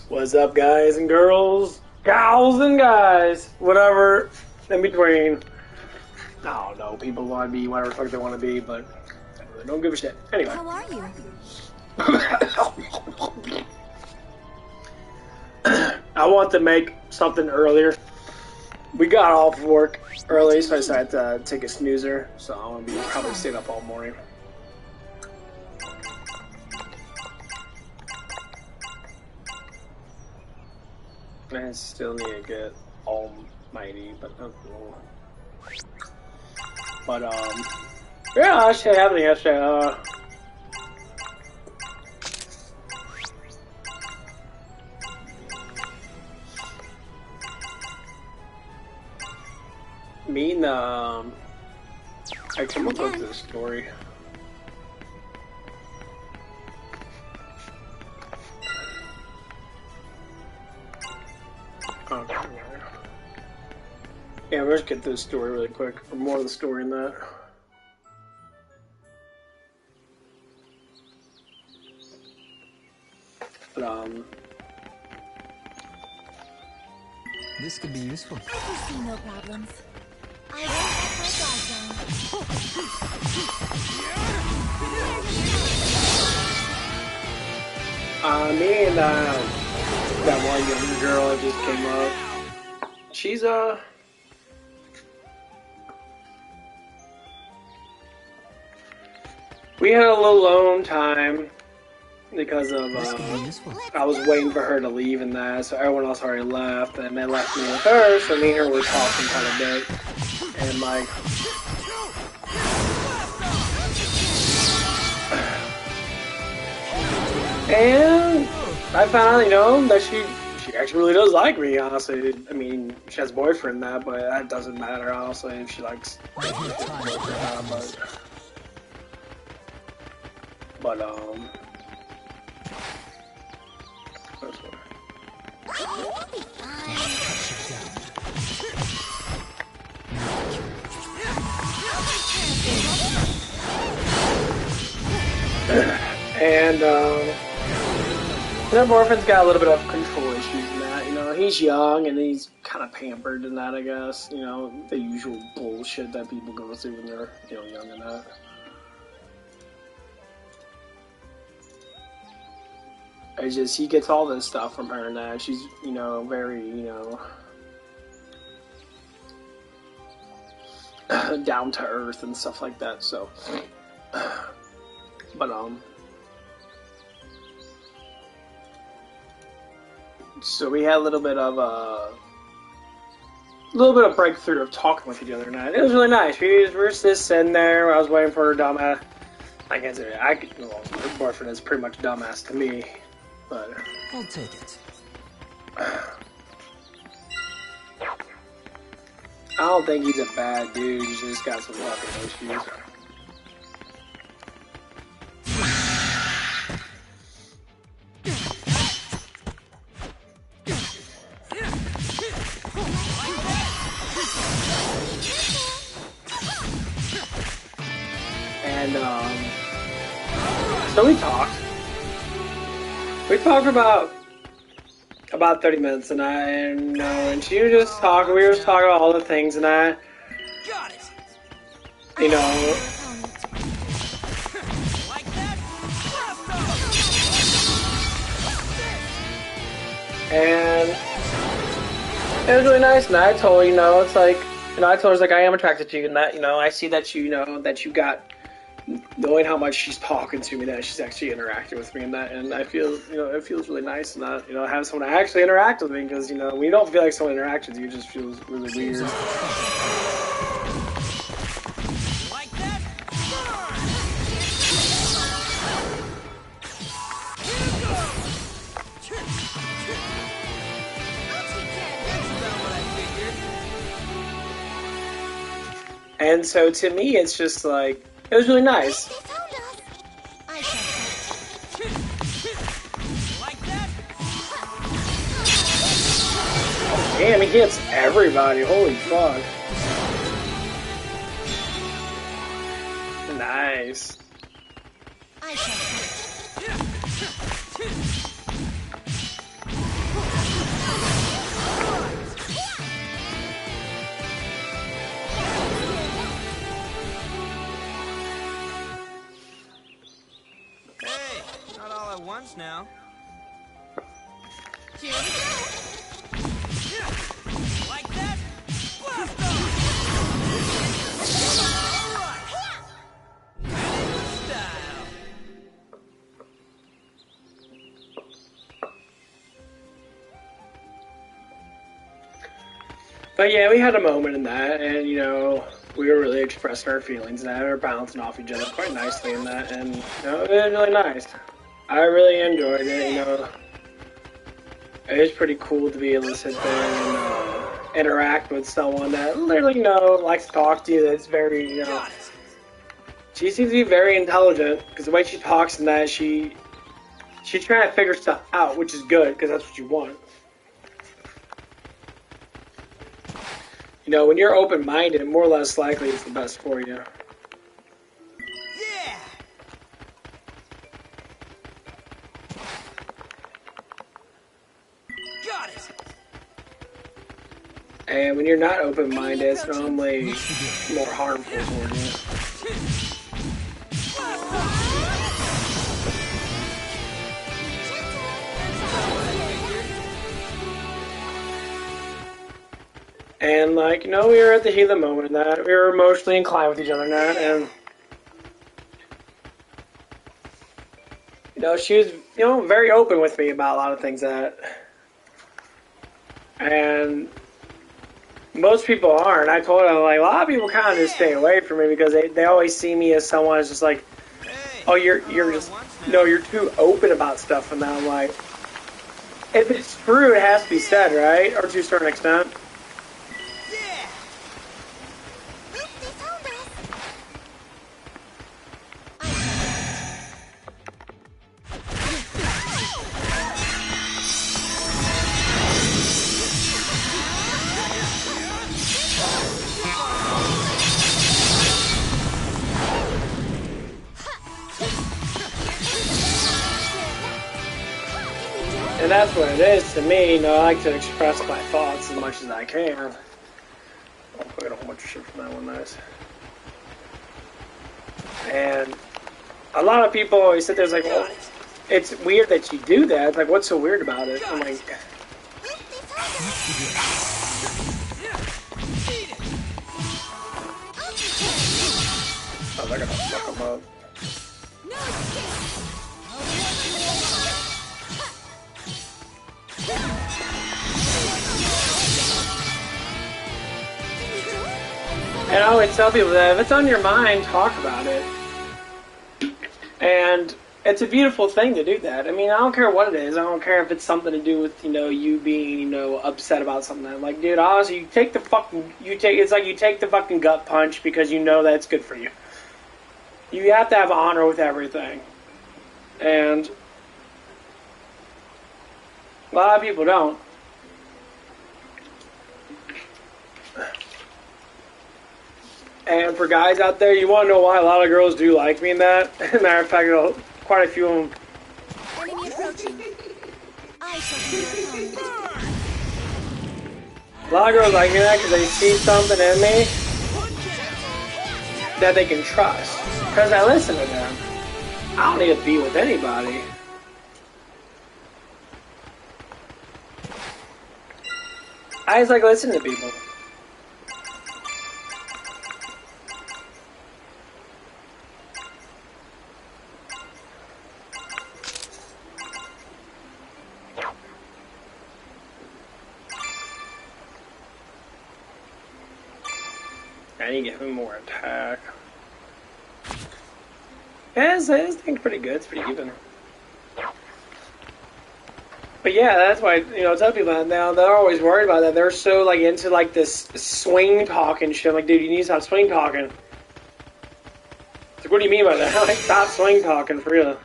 What's up, guys and girls? Gals and guys! Whatever in between. I don't know, people want to be whatever the fuck they want to be, but I really don't give a shit. Anyway. How are you? I want to make something earlier. We got off work early, so I decided to take a snoozer. So I'm going to be probably staying up all morning. I still need to get almighty, but not cool. But yeah, I should have it yesterday. Me and I came up with this story. Okay. Yeah, let's get through the story really quick. Or more of the story in that. But this could be useful. I foresee no problems. I won't let my guard down. me and that one young girl that just came up. She's we had a little alone time because of I was waiting for her to leave and that, so everyone else already left, and they left me with her, so me and her were talking kind of bit, and like and I found out, you know, that she actually really does like me, honestly. I mean, she has a boyfriend now, but that doesn't matter, honestly, if she likes but and their boyfriend's got a little bit of control issues in that, you know. He's young and he's kind of pampered in that, I guess. You know, the usual bullshit that people go through when they're, you know, young and that. It's just, he gets all this stuff from her and that. She's, you know, very, you know, down to earth and stuff like that, so. But, so we had a little bit of breakthrough of talking with each other tonight. It was really nice. We were just sitting there. I was waiting for her dumbass. I can't say well, her boyfriend is pretty much dumbass to me, but I'll take it. I don't think he's a bad dude. He's just got some fucking issues. And so we talked. We talked for about 30 minutes, and and she was just talking. We were just talking about all the things, and you know, and it was really nice. And I told her, you know, it's like, you know, I told her, it's like, I am attracted to you, and that, you know, I see that you know that you got. Knowing how much she's talking to me, that she's actually interacting with me, and that, and I feel, you know, it feels really nice not, you know, have someone actually interact with me, because, you know, when you don't feel like someone interacts with you, it just feels really weird. Like that? And so to me, it's just like, it was really nice. Damn, he hits everybody. Holy fuck. Nice. once now. Here we go. Like that? Blast off! Alright! Style! But yeah, we had a moment in that, and you know, we were really expressing our feelings in that, we were bouncing off each other quite nicely in that, and you know, it was really nice. I really enjoyed it, you know. It was pretty cool to be able to sit there and interact with someone that literally, you know, likes to talk to you, that's very, you know, she seems to be very intelligent, because the way she talks and that, she's trying to figure stuff out, which is good, because that's what you want. You know, when you're open-minded, more or less likely it's the best for you. Yeah! Got it! And when you're not open-minded, it's normally more harmful for you. And like, you know, we were at the heat of the moment in that. We were emotionally inclined with each other in that, and you know, she was, you know, very open with me about a lot of things that, and most people aren't. I told her, like, a lot of people kind of just stay away from me because they always see me as someone who's just like, oh, you're just, no, you're too open about stuff, and I'm like, if it's true, it has to be said, right? Or to a certain extent. And that's what it is to me. You know, I like to express my thoughts as much as I can. Oh, I got a whole bunch of shit from that one, nice. And a lot of people always sit there like, well, it's weird that you do that. Like, what's so weird about it? I'm like, oh, they're gonna fuck them up. And I always tell people that if it's on your mind, talk about it. And it's a beautiful thing to do that. I mean, I don't care what it is. I don't care if it's something to do with, you know, you being, you know, upset about something. I'm like, dude, honestly, you take the fucking, it's like you take the fucking gut punch because you know that's good for you. You have to have honor with everything. And a lot of people don't. And for guys out there, you want to know why a lot of girls do like me in that? Matter of fact, quite a few of them. Enemy approaching. I shall be your home. A lot of girls like me in that because they see something in me that they can trust. Because I listen to them. I don't need to be with anybody. I just like listening to people. I need to give him more attack. Yeah, this thing's pretty good. It's pretty even. But yeah, that's why, you know, tell people that now. They're always worried about that. They're so, like, into, like, this swing talking shit. I'm like, dude, you need to stop swing talking. It's like, what do you mean by that? Like, stop swing talking, for real.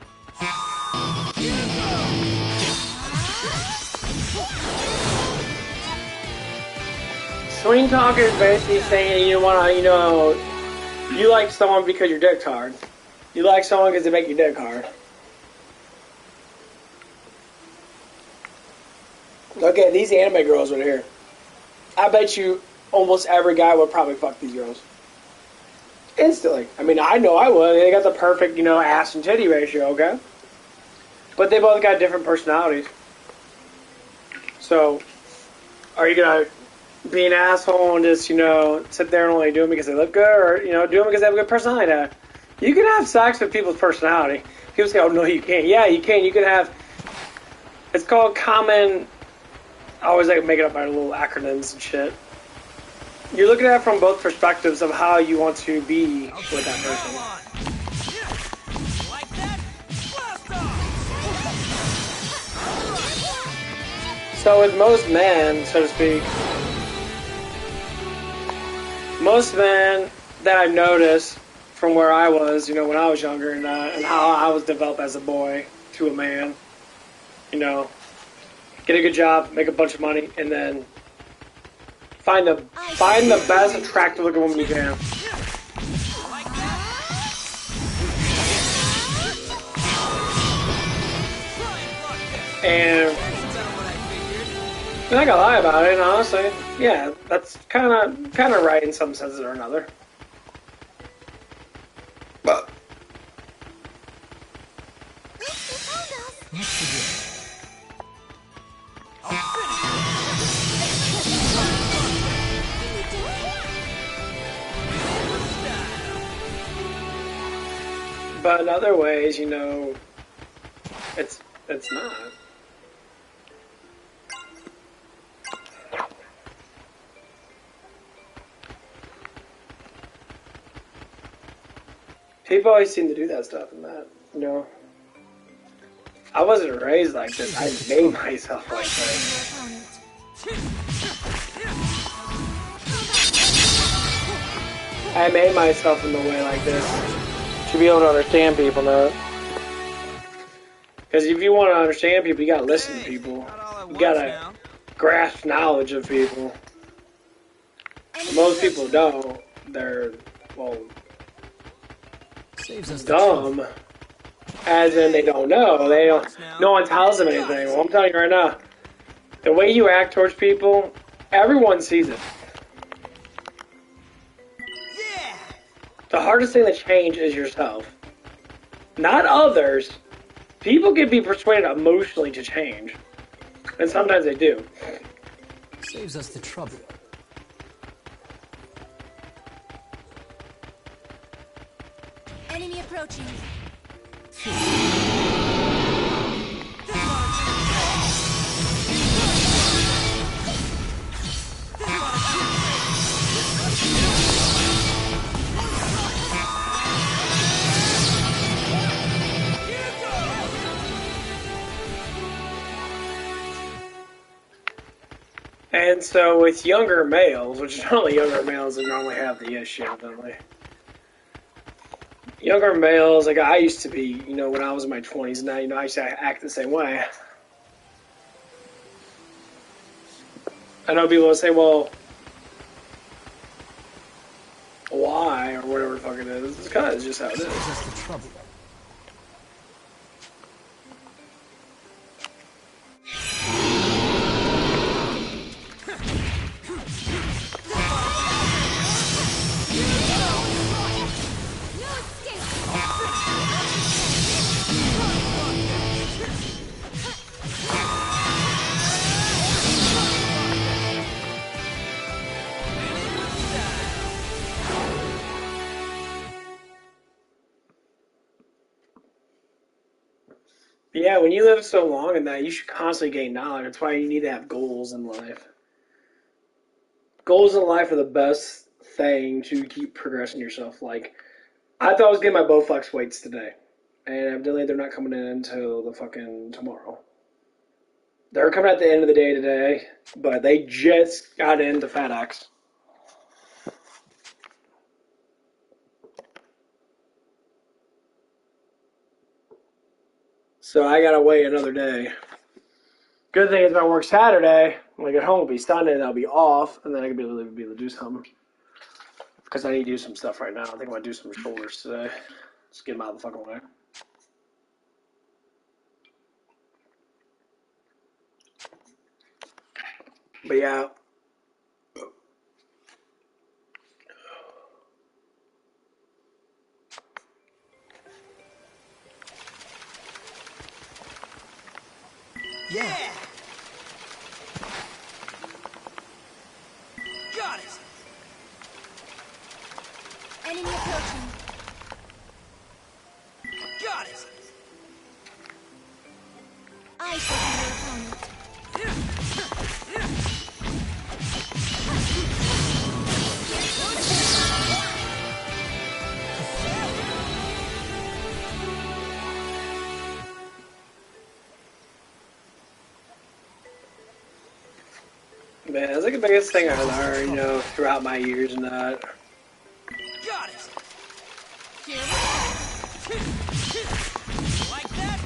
Swing talk is basically saying you want to, you know, you like someone because your dick's hard. You like someone because they make your dick hard. Look at these anime girls right here. I bet you almost every guy would probably fuck these girls. Instantly. I mean, I know I would. They got the perfect, you know, ass and titty ratio, okay? But they both got different personalities. So, are you gonna be an asshole and just, sit there and only do them because they look good, or, do them because they have a good personality? Now, you can have sex with people's personality. People say, oh, no, you can't. Yeah, you can. You can have, it's called common, I always like making up my little acronyms and shit. You're looking at it from both perspectives of how you want to be with that person. Like that? Blast off! So with most men, so to speak, most men that I've noticed from where I was, when I was younger, and how I was developed as a boy to a man, get a good job, make a bunch of money, and then find the best attractive looking woman you can. Like that? Try and block this. And That's about what I figured. I'm not gonna lie about it, and honestly, yeah, that's kind of right in some sense or another. But Let's begin. I'll finish but in other ways, it's not. People always seem to do that stuff and that, I wasn't raised like this. I made myself like this. I made myself in the way like this to be able to understand people now. Because if you want to understand people, you gotta listen to people. not all at You once gotta now. grasp knowledge of people. Most people don't. They're, well, Saves us the trouble. dumb. As in, they don't know. They don't. No one tells them anything. Well, I'm telling you right now, the way you act towards people, everyone sees it. Yeah! The hardest thing to change is yourself, not others. People can be persuaded emotionally to change, and sometimes they do. Saves us the trouble. Enemy approaching. And so with younger males, which is only younger males that normally have the issue, don't they? Younger males, like I used to be, when I was in my 20s, now, I used to act the same way. I know people will say, well, why, or whatever the fuck it is. It's kind of just how it Saves is. us the trouble. Yeah, when you live so long in that, you should constantly gain knowledge. That's why you need to have goals in life. Goals in life are the best thing to keep progressing yourself. Like, I thought I was getting my Bowflex weights today, and evidently they're not coming in until the fucking tomorrow. They're coming at the end of the day today, but they just got into FedEx. So I gotta wait another day. Good thing is if I work Saturday, when I get home, it'll be Sunday, and I'll be off, and then I can be able to do something. Because I need to do some stuff right now. I think I'm gonna do some shoulders today. Just get them out of the fucking way. But yeah. Yeah! Got it! Enemy approaching. Got it! I shall be your opponent. Man, that's like the biggest thing I learned, you know, throughout my years and that. Got it! Here we go. Like that? One down!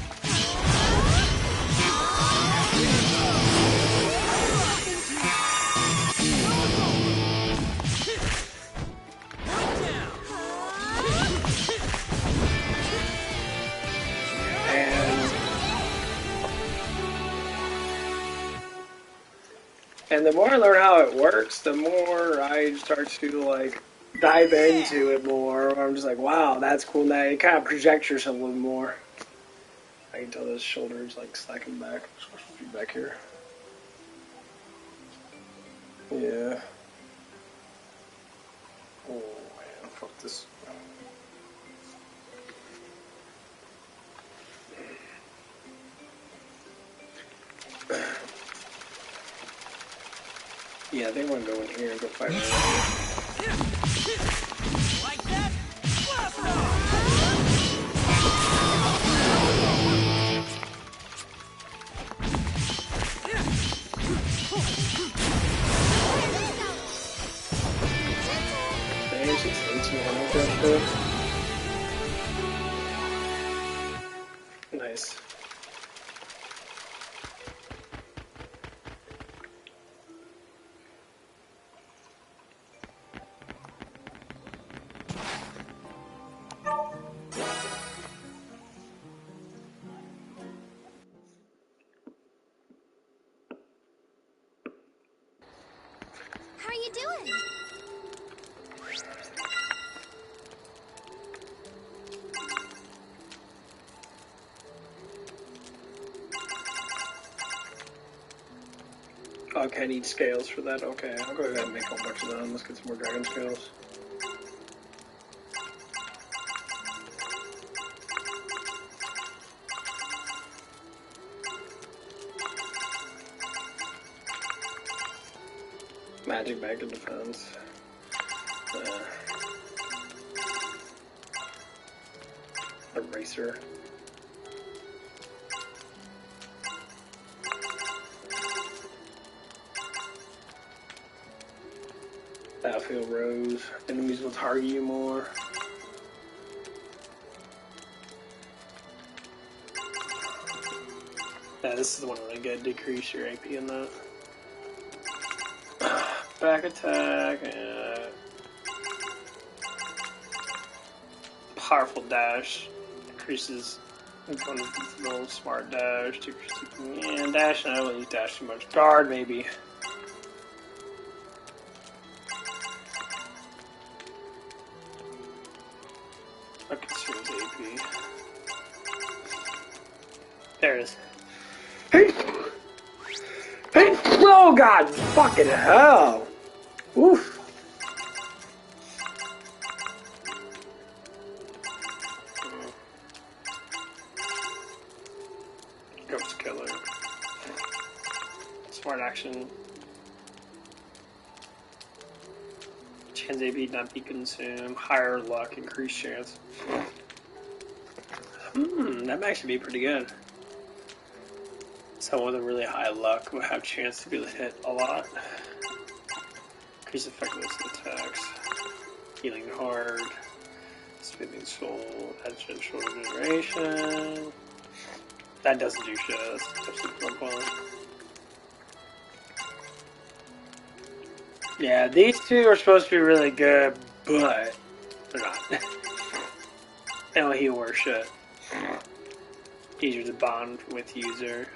And the more I learn how it works, the more I start to like dive into it more. I'm just like, wow, that's cool. Now you kind of project yourself a little more. I can tell this shoulder is like slacking back. I'm supposed to be back here. Yeah. Oh man, fuck this. Yeah, I think I'm gonna go in here and go fight around. Like that? Blast off! Dang, she's 1800 that shit. Nice. How are you doing? Okay, I need scales for that. Okay, I'll go ahead and make a whole bunch of them. Let's get some more dragon scales. Magic bag of defense. Eraser. Battlefield Rose. Enemies will target you more. Yeah, this is the one really good. Decrease your AP in that. Back attack. Powerful dash. Increases one little smart dash. And dash, and I don't really dash too much. Guard, maybe. I consume AP. There it is. Hey! Hey! Oh god! Fucking hell! Oof! Ghost Killer. Smart action. Chance AP not be consumed. Higher luck, increased chance. That might actually be pretty good. Someone with a really high luck will have chance to be able to hit a lot. Increase effectiveness of attacks. Healing hard. Spinning soul. Adjunct shoulder generation. That doesn't do shit. That's absolutely fun. Yeah, these two are supposed to be really good, but they're not. They don't heal worse shit. Easier to bond with user.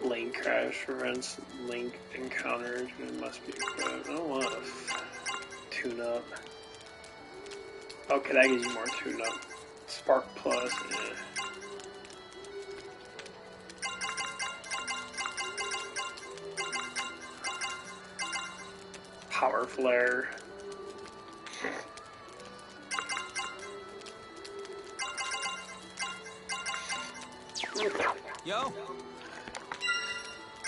Link crash prevents link encounters. It must be equipped. I don't want to tune up. Okay, that gives you more tune up. Spark plus. power flare. Yo,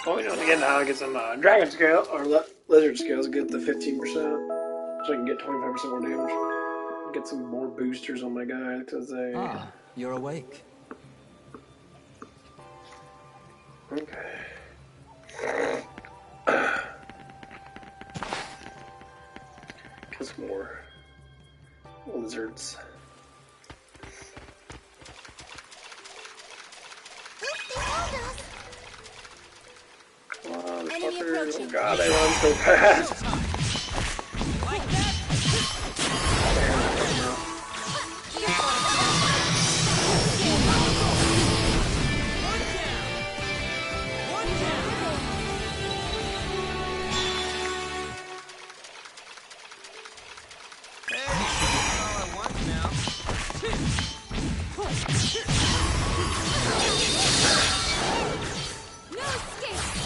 Oh, you know, again, now I get some dragon scale or lizard scales, get the 15%, so I can get 25% more damage. Get some more boosters on my guy because they. Ah, you're awake. Okay. Get some more lizards. Come on, Enemy fucker. approaching. Oh god, they run so fast. like that. One down. Hey, all at once now. No escape.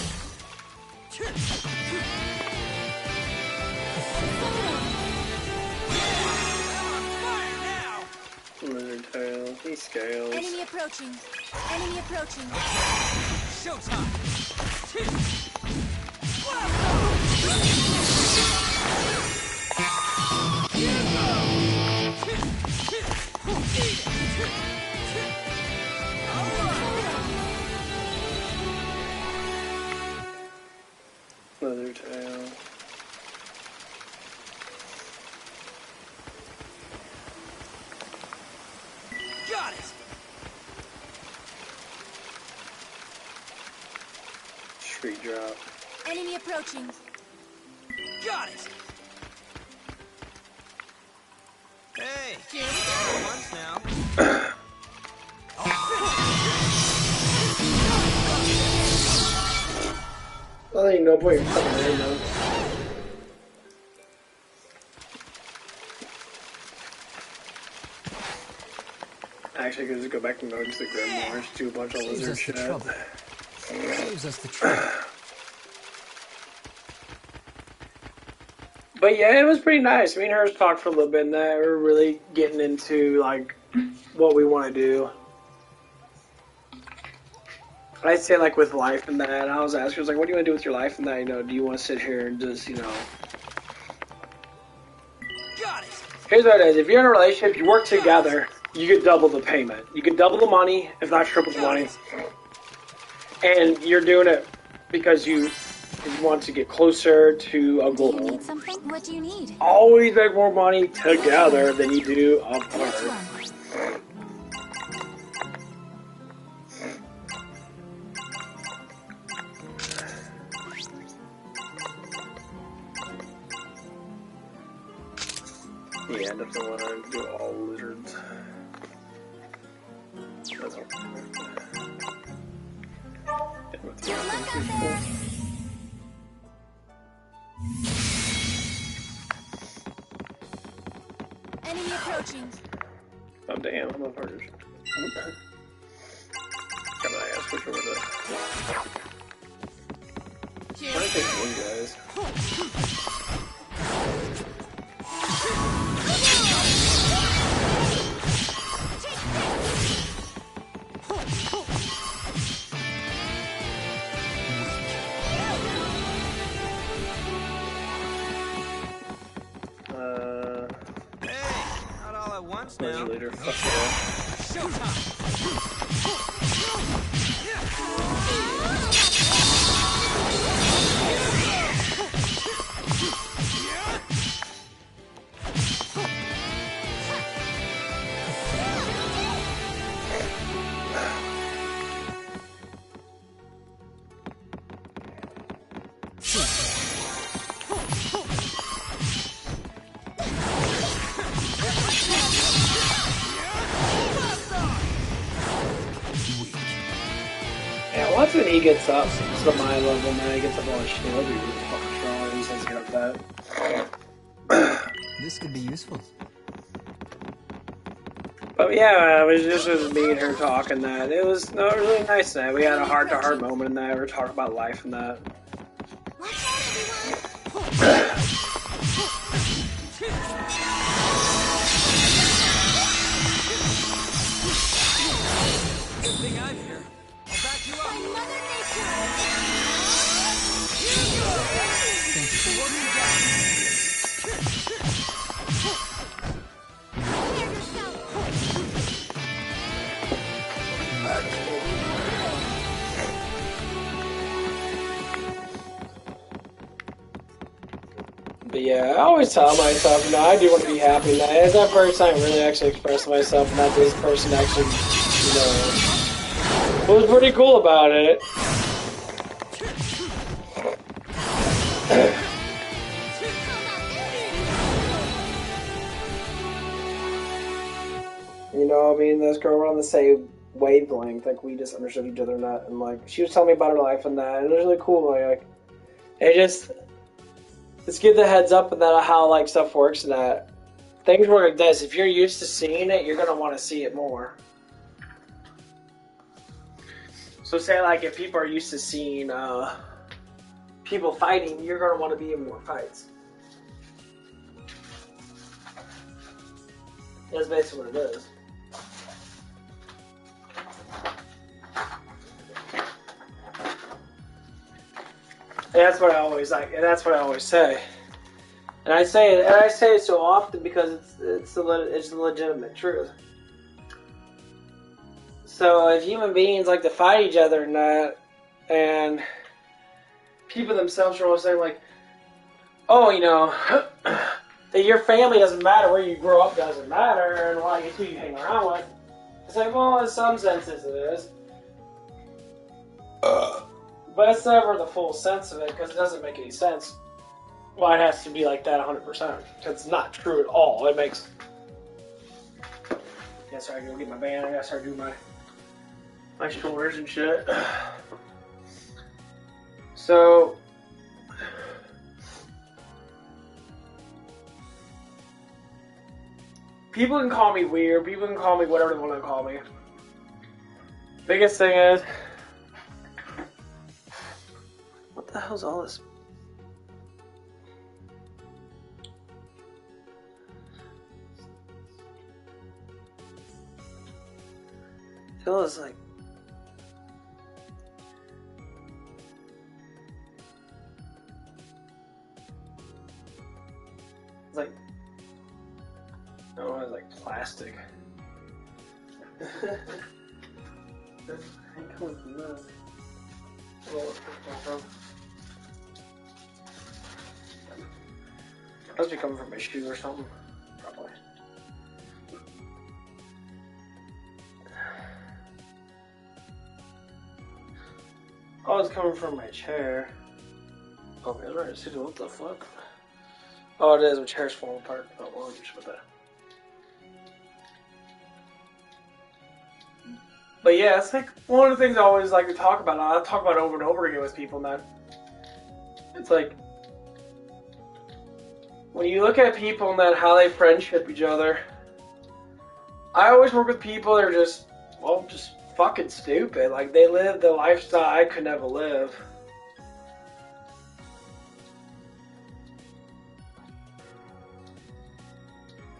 Fire now. Lizard tail, he scales. Enemy approaching. Enemy approaching. Showtime. Lizard tail. Got it. Shriek drop. Enemy approaching. Got it. Hey, Here we go. once now. I think no point in coming in though. Actually, I could just go back and go into the Grimoires, do a bunch of Saves lizard us the shit. trouble. Saves us the trouble. But yeah, it was pretty nice. Me and hers talked for a little bit, and that we're really getting into like what we want to do. I'd say like with life and that. I was asking her, I was like, "What do you want to do with your life and that? You know, do you want to sit here and just, you know?" Got it. Here's what it is: if you're in a relationship, you work together, you get double the payment. You get double the money, if not triple the money. And you're doing it because you want to get closer to a Do you goal. need something? What do you need? Always make more money together than you do Which apart. one? Yeah, I definitely want to do all lizards. That's all. Good luck out there. Enemy approaching. Oh damn, I'm a partner. Got my ass switch over to. Here I we think go. you guys. Hey, not all at once now. Lizard leader, fuck yeah. Showtime. Yeah, once when he gets up to my level, man, he gets up on shit, he'll be really fucking strong. He says get up that. This could be useful. But yeah, it was just me and her talking that. It was no, really nice that. We had a heart-to-heart moment in that. We were talking about life and that. Watch out, everyone. Good thing I'm here. I'll back you up. Mother Nature! What do you got? Prepare yourself! But yeah, I always tell myself, you know, I do want to be happy. And it's that first time really actually expressed myself, and that this person actually, you know, was pretty cool about it. You know, I mean, this girl were on the same wavelength, like we just understood each other, not, and like she was telling me about her life and that, and it was really cool. Like, it just. Let's give the heads up and that how like stuff works and that things work like this. If you're used to seeing it, you're gonna want to see it more. So say like if people are used to seeing people fighting, you're gonna want to be in more fights. That's basically what it is. And that's what I always like, and that's what I always say. And I say it so often because it's the legitimate truth. So if human beings like to fight each other and that, and people themselves are always saying like, oh, you know, that your family doesn't matter, where you grow up doesn't matter, and like it's who you hang around with. It's like, well, in some senses it is. But it's never the full sense of it because it doesn't make any sense. Why it has to be like that 100%. It's not true at all. It makes. Yeah, sorry, I gotta go get my band. I gotta start doing my shoulders and shit. So. People can call me weird. People can call me whatever they want to call me. Biggest thing is. What the hell's all this? I feel it's like oh, it's like plastic. That's coming from that. Must be coming from my shoe or something. Probably. Oh, it's coming from my chair. Oh, man, right. See, what the fuck? Oh, it is. My chair's falling apart. Oh, well, I'll just with that. But yeah, it's like one of the things I always like to talk about. I talk about it over and over again with people, man. It's like when you look at people and that how they friendship each other. I always work with people that are just fucking stupid. Like they live the lifestyle I could never live.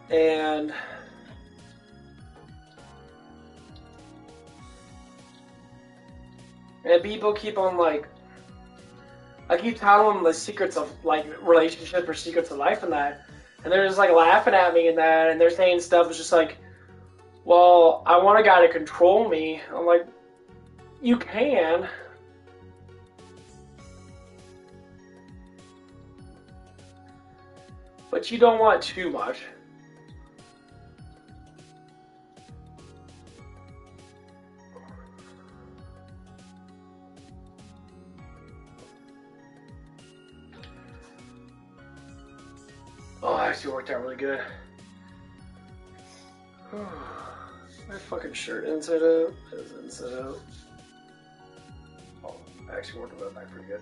And people keep on like, I keep telling them the secrets of like relationships or secrets of life and that, and they're just like laughing at me and that, and they're saying stuff that's just like, well, I want a guy to control me. I'm like, you can. But you don't want too much. Oh, that actually worked out really good. My fucking shirt inside out is inside out. Oh, I actually worked that back pretty good.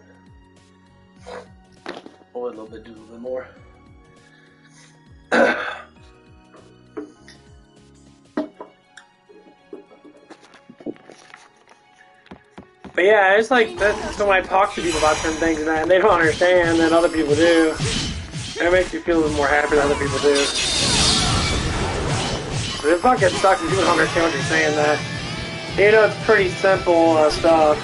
Oh, a little bit, do a little bit more. But yeah, it's like that's when I talk to people about certain things and they don't understand, and other people do. And it makes me feel a little more happy than other people do. But it fucking sucks when people don't understand what you're saying that. You know, it's pretty simple stuff.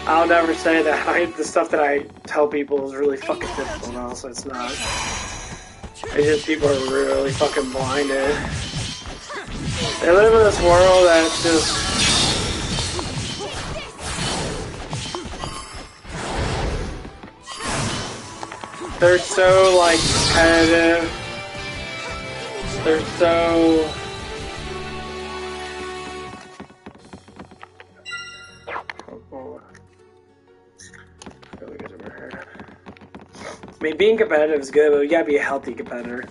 I'll never say that the stuff that I tell people is really fucking difficult, also it's not. It's just people are really fucking blinded. They live in this world that's just... They're so, like, competitive. They're so... I mean, being competitive is good, but you gotta be a healthy competitor.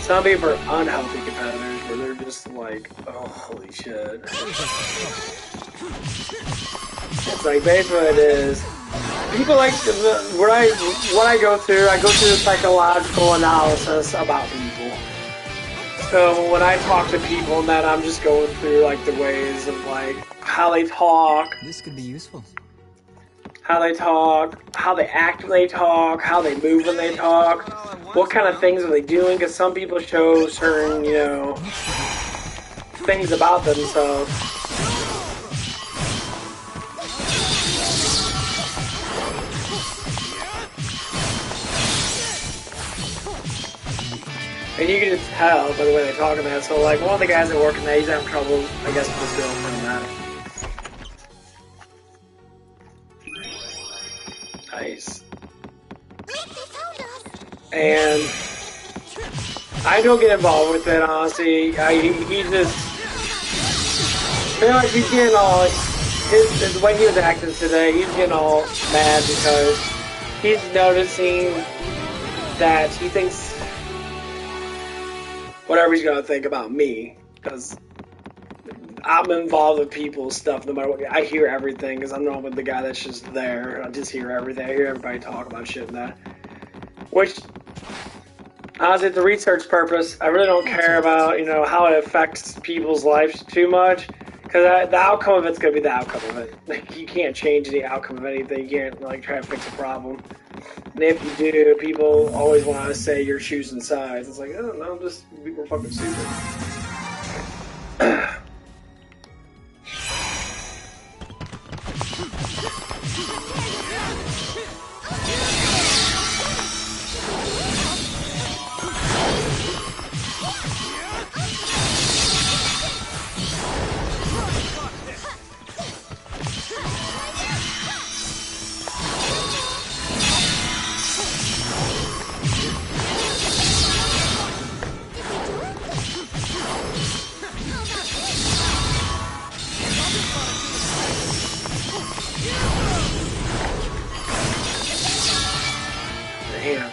Some people are unhealthy competitors where they're just like, oh, holy shit. It's like basically what it is. People like what I go through the psychological analysis about people. So when I talk to people, then I'm just going through like the ways of like how they talk. This could be useful. How they talk, how they act when they talk, how they move when they talk, what kind of things are they doing, because some people show certain, you know, things about themselves. And you can just tell by the way they talk and that. So like one of the guys that work in that, he's having trouble, I guess, with his girlfriend and that. Nice. And I don't get involved with it, honestly. He just... I feel like he's getting all... the way he was acting today, he's getting all mad because he's noticing that he thinks whatever he's gonna think about me, because I'm involved with people's stuff no matter what. I hear everything because I'm not with the guy that's just there. I just hear everything. I hear everybody talk about shit and that. Which, honestly, the research purpose, I really don't care about, you know, how it affects people's lives too much. Because the outcome of it's going to be the outcome of it. Like, you can't change the outcome of anything. You can't, like, try to fix a problem. And if you do, people always want to say you're choosing sides. It's like, oh, no, just people are fucking stupid. Damn.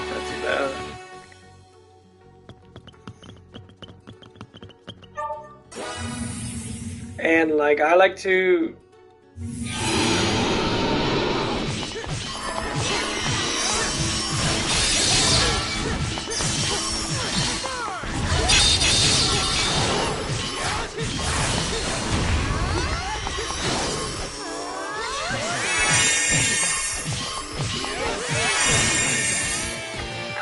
Not too bad. And like I like to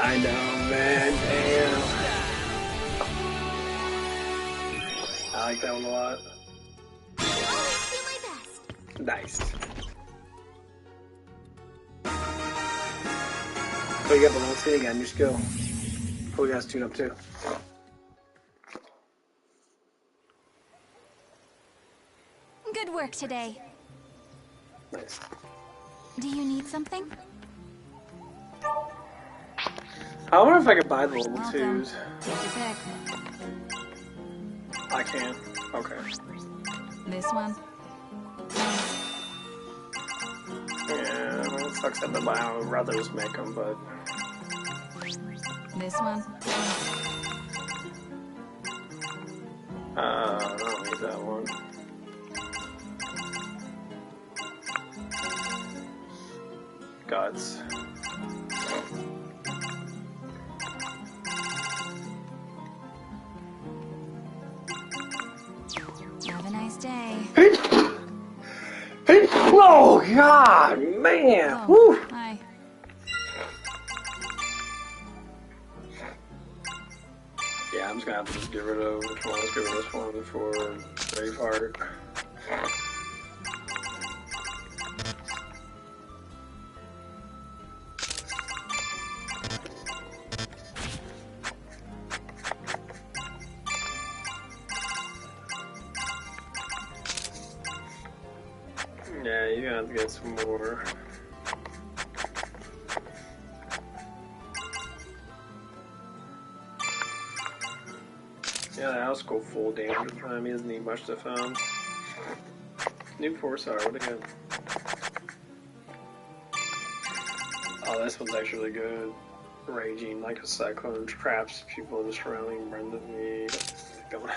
I know, man, damn. I like that one a lot. Nice. Oh, you got the long scene again, your skill. Oh, you guys tune up too. Good work today. Nice. Do you need something? I wonder if I could buy the level Welcome. 2s. Take your pick. I can. Okay. This one. Yeah, it sucks that I would rather just make them, but... This one. I don't need that one. guts. Have a nice day. Oh God, man! Oh, Woo. hi. Yeah, I'm just gonna have to just get rid of which one. Let's get rid of this one for Braveheart. Yeah, you're gonna have to get some more. Yeah, the house go full damage at the time. He doesn't need much to found. New force hour, what again? Oh, this one's actually really good. Raging like a cyclone traps people in the surrounding Brendan me. Going.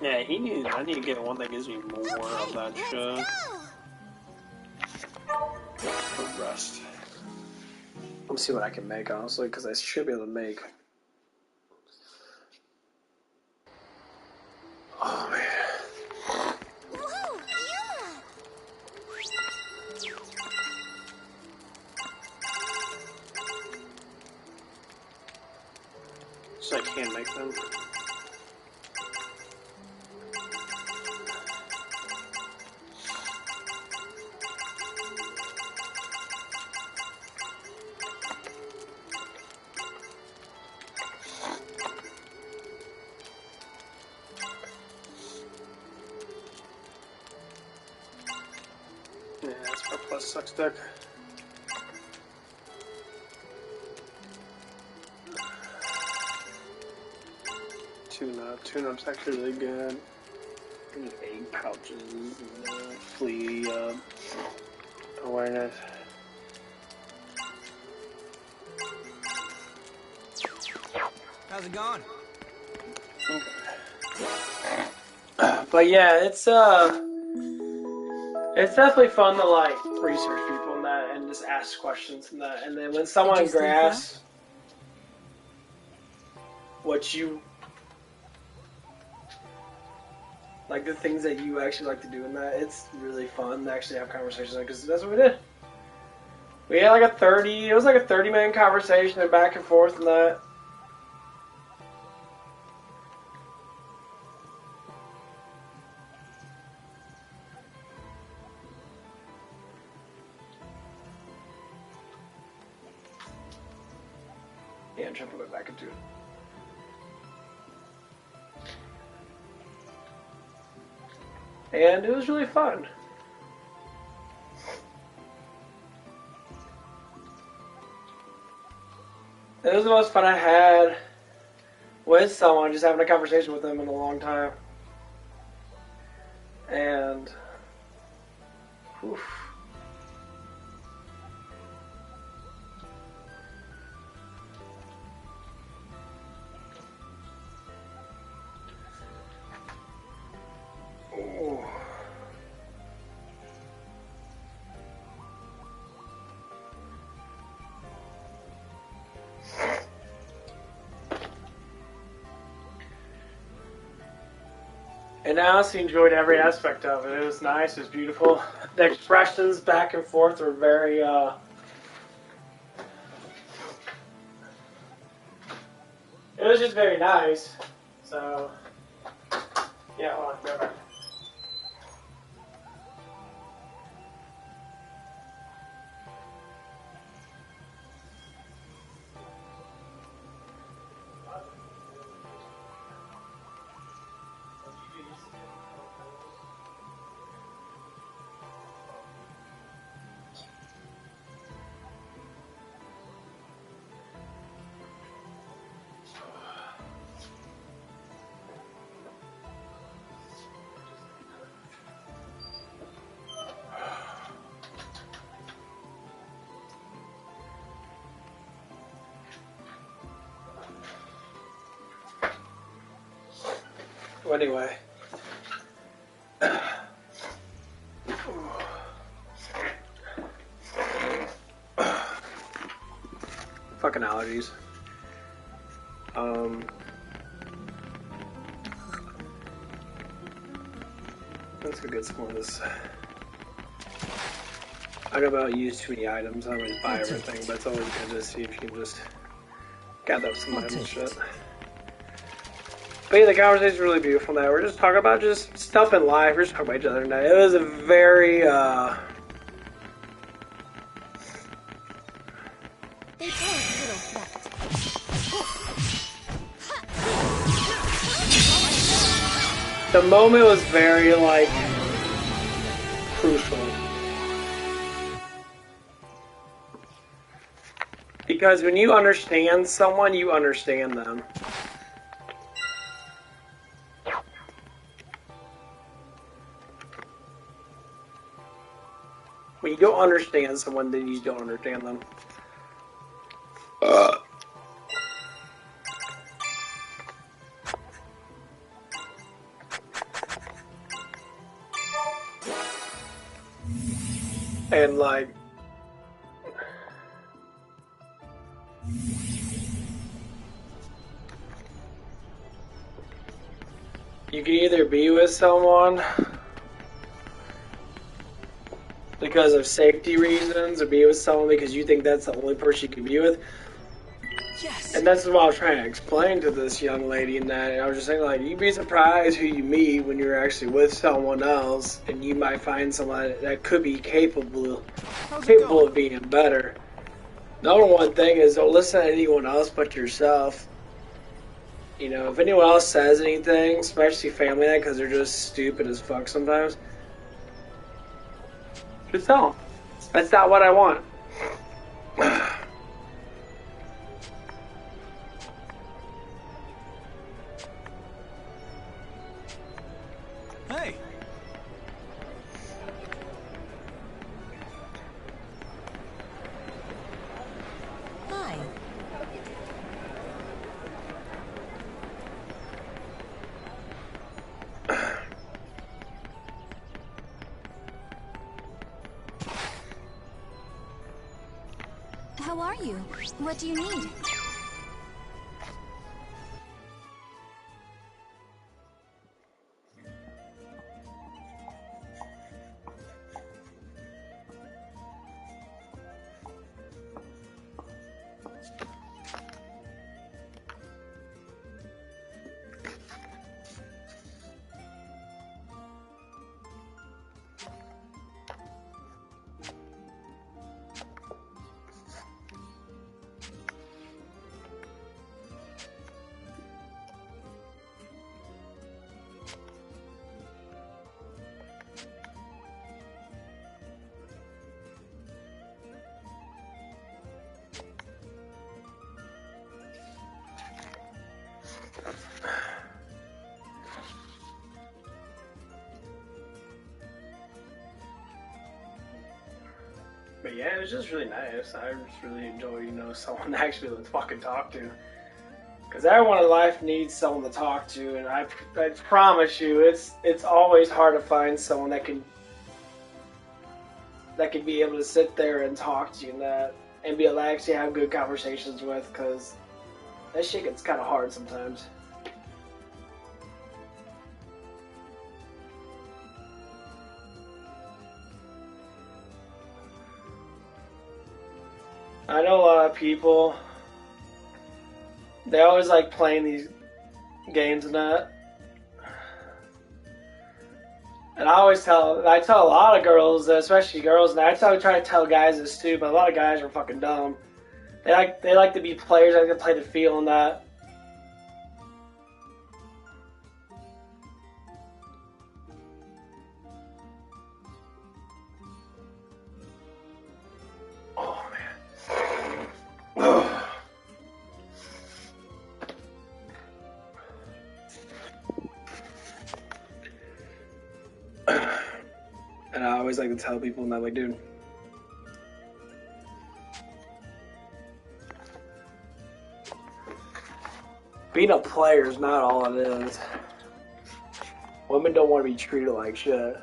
Yeah, I need to get one that gives me more of that shit. For rest. Let me see what I can make, honestly, because I should be able to make. Oh, man. Woohoo! So I can make them. Yeah, that's my plus sucks deck. Tune-up's actually really good. There's egg pouches and flea awareness. How's it going? But yeah, it's definitely fun to like research people and that, and just ask questions and that, and then when someone sleep well? grasps what you like, the things that you actually like to do in that, it's really fun to actually have conversations because that's what we did. We had like it was like a 30-minute conversation and back and forth and that. Yeah, I'm trying to put it back into it. And it was really fun. It was the most fun I had with someone, just having a conversation with them in a long time. And, oof. Ooh. And I honestly enjoyed every aspect of it. It was nice, it was beautiful. The expressions back and forth were very, it was just very nice. So, yeah, hold on, go back. Anyway. Fucking allergies. Let's go get some of this. I don't know about use too many items. I don't really buy everything, but it's always good to see if you can just gather up some items and shit. But yeah, the conversation's really beautiful now. We're just talking about just stuff in life. We're just talking about each other tonight. It was a very, They pose little threat. the moment was very, like, crucial. Because when you understand someone, you understand them. When you don't understand someone, then you don't understand them. And like, you can either be with someone because of safety reasons, or be with someone because you think that's the only person you can be with. Yes. And that's what I was trying to explain to this young lady in that. And I was just saying, like, you'd be surprised who you meet when you're actually with someone else, and you might find someone that could be capable of being better. Number one thing is don't listen to anyone else but yourself. You know, if anyone else says anything, especially family, because they're just stupid as fuck sometimes, just tell them. That's not what I want. Hey. Hi. How are you? What do you need? But yeah, it was just really nice. I just really enjoy, you know, someone actually to fucking talk to. Because everyone in life needs someone to talk to, and I promise you, it's always hard to find someone that can be able to sit there and talk to you and be able to actually have good conversations with. Because that shit gets kind of hard sometimes. I know a lot of people, they always like playing these games and that. And I tell a lot of girls, especially girls, and I try to tell guys this too, but a lot of guys are fucking dumb. They like to be players, they like to play the field and that. Oh man. And I always like to tell people, and I'm like, dude, being a player is not all it is. Women don't want to be treated like shit.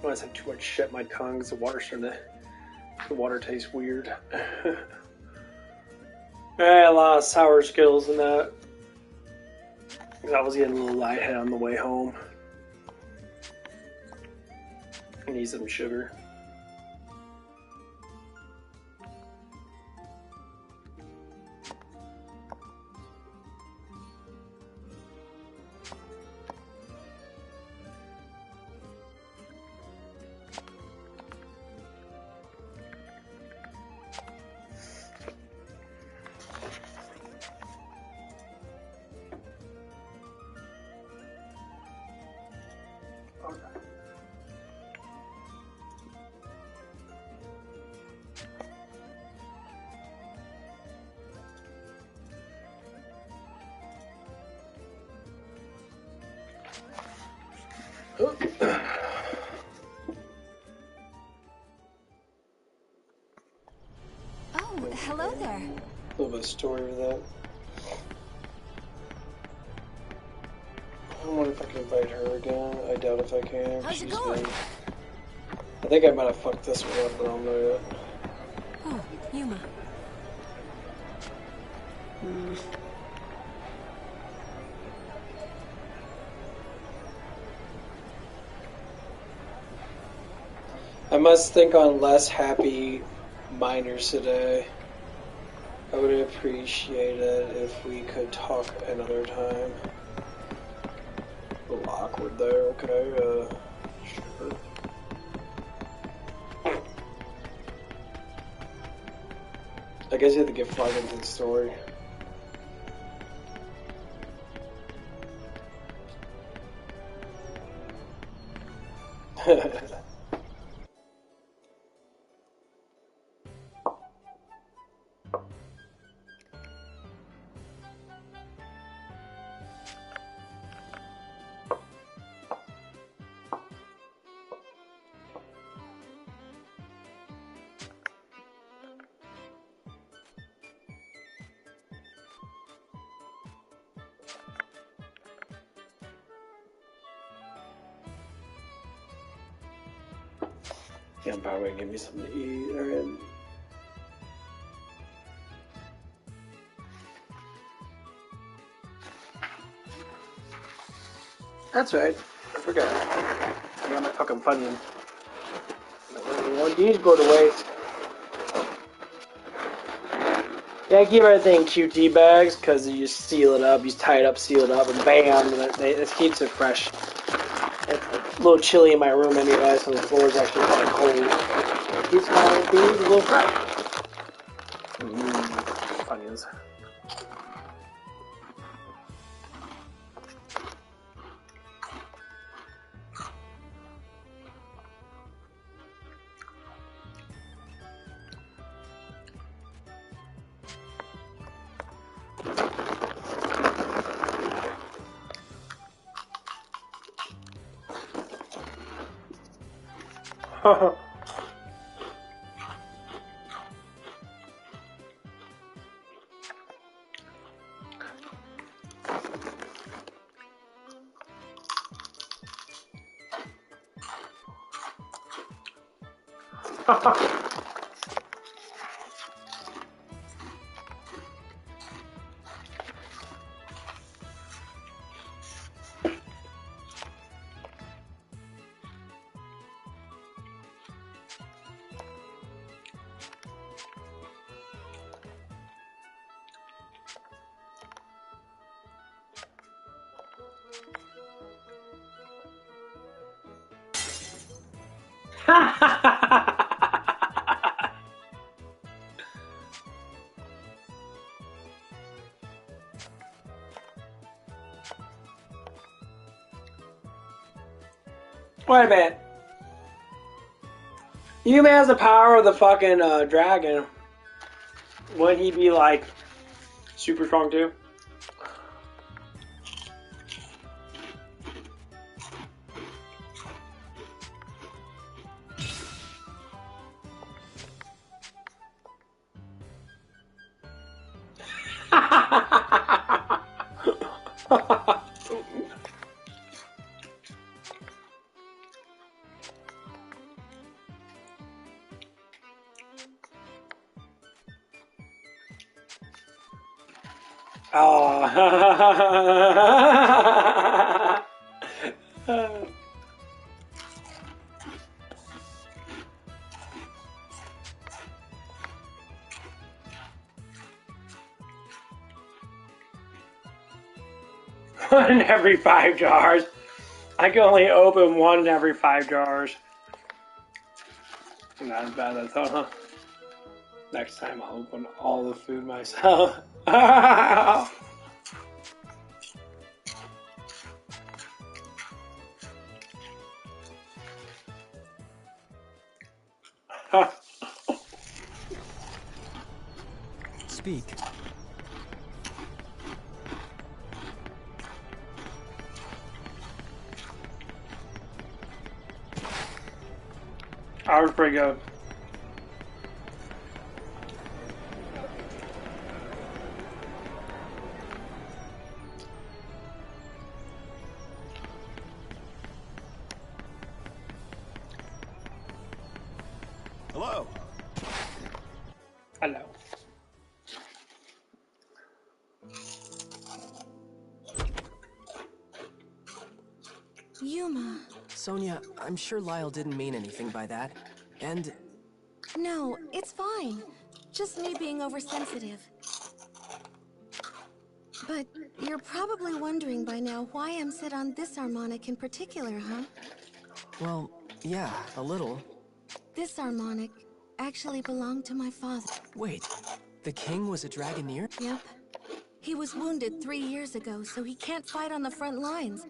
When I have too much shit in my tongue, because the water tastes weird. I had a lot of sour Skittles in that. I was getting a little lightheaded on the way home. I need some sugar. Oh, hello there. A little bit of story with that. I wonder if I can invite her again. I doubt if I can. How's it going? I think I might have fucked this one up, but I don't know yet. Oh, Yuma. I must think on less happy minors today. I would appreciate it if we could talk another time. A little awkward there, okay, sure. I guess you have to get far into the story. Yeah, I'm probably gonna give me something to eat. Alright. That's right. I forgot. I got my fucking Funyun. These go to waste. Yeah, I keep everything in QT bags because you just seal it up, you tie it up, seal it up, and bam, and it keeps it fresh. It's a little chilly in my room anyway, so the floor is actually kind of cold. It keeps my things a little fresh. Funyuns. Wait a minute. Yuma has the power of the fucking dragon. Wouldn't he be like super strong too? Oh. 1 in every 5 jars. I can only open 1 in every 5 jars. Not as bad as I thought, huh? Next time I'll open all the food myself. Speak. I was pretty good. Hello. Hello. Yuma. Sonia, I'm sure Lyle didn't mean anything by that. And No, it's fine. Just me being oversensitive. But you're probably wondering by now why I'm set on this harmonic in particular, huh? well, yeah, a little. This harmonic actually belonged to my father. Wait, the king was a Dragoneer? Yep. He was wounded 3 years ago, so he can't fight on the front lines.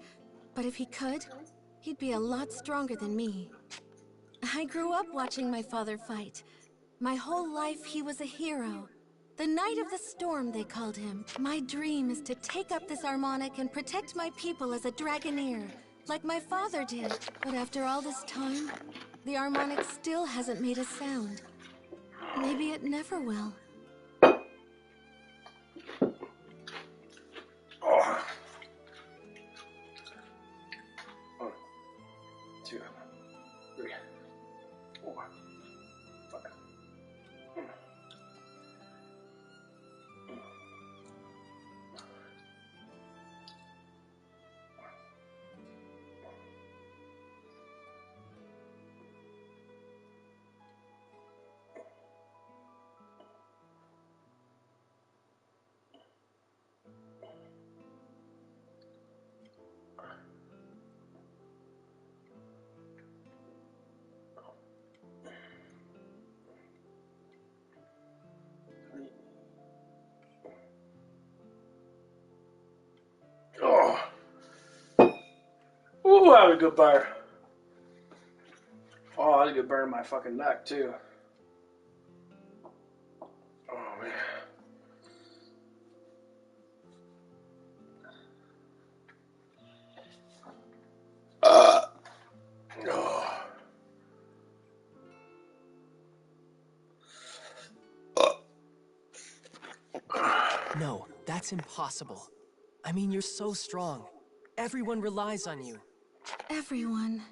But if he could, he'd be a lot stronger than me. I grew up watching my father fight. My whole life he was a hero. The Knight of the Storm, they called him. My dream is to take up this harmonic and protect my people as a Dragoneer, like my father did. But after all this time, the harmonic still hasn't made a sound. Maybe it never will. Oh. 1, 2, 3, 4, 5. Oh. Ooh, that was a good burn. Oh, that was a good burn in my fucking neck, too. Oh, man. Oh. No, that's impossible. I mean, you're so strong. Everyone relies on you. Everyone.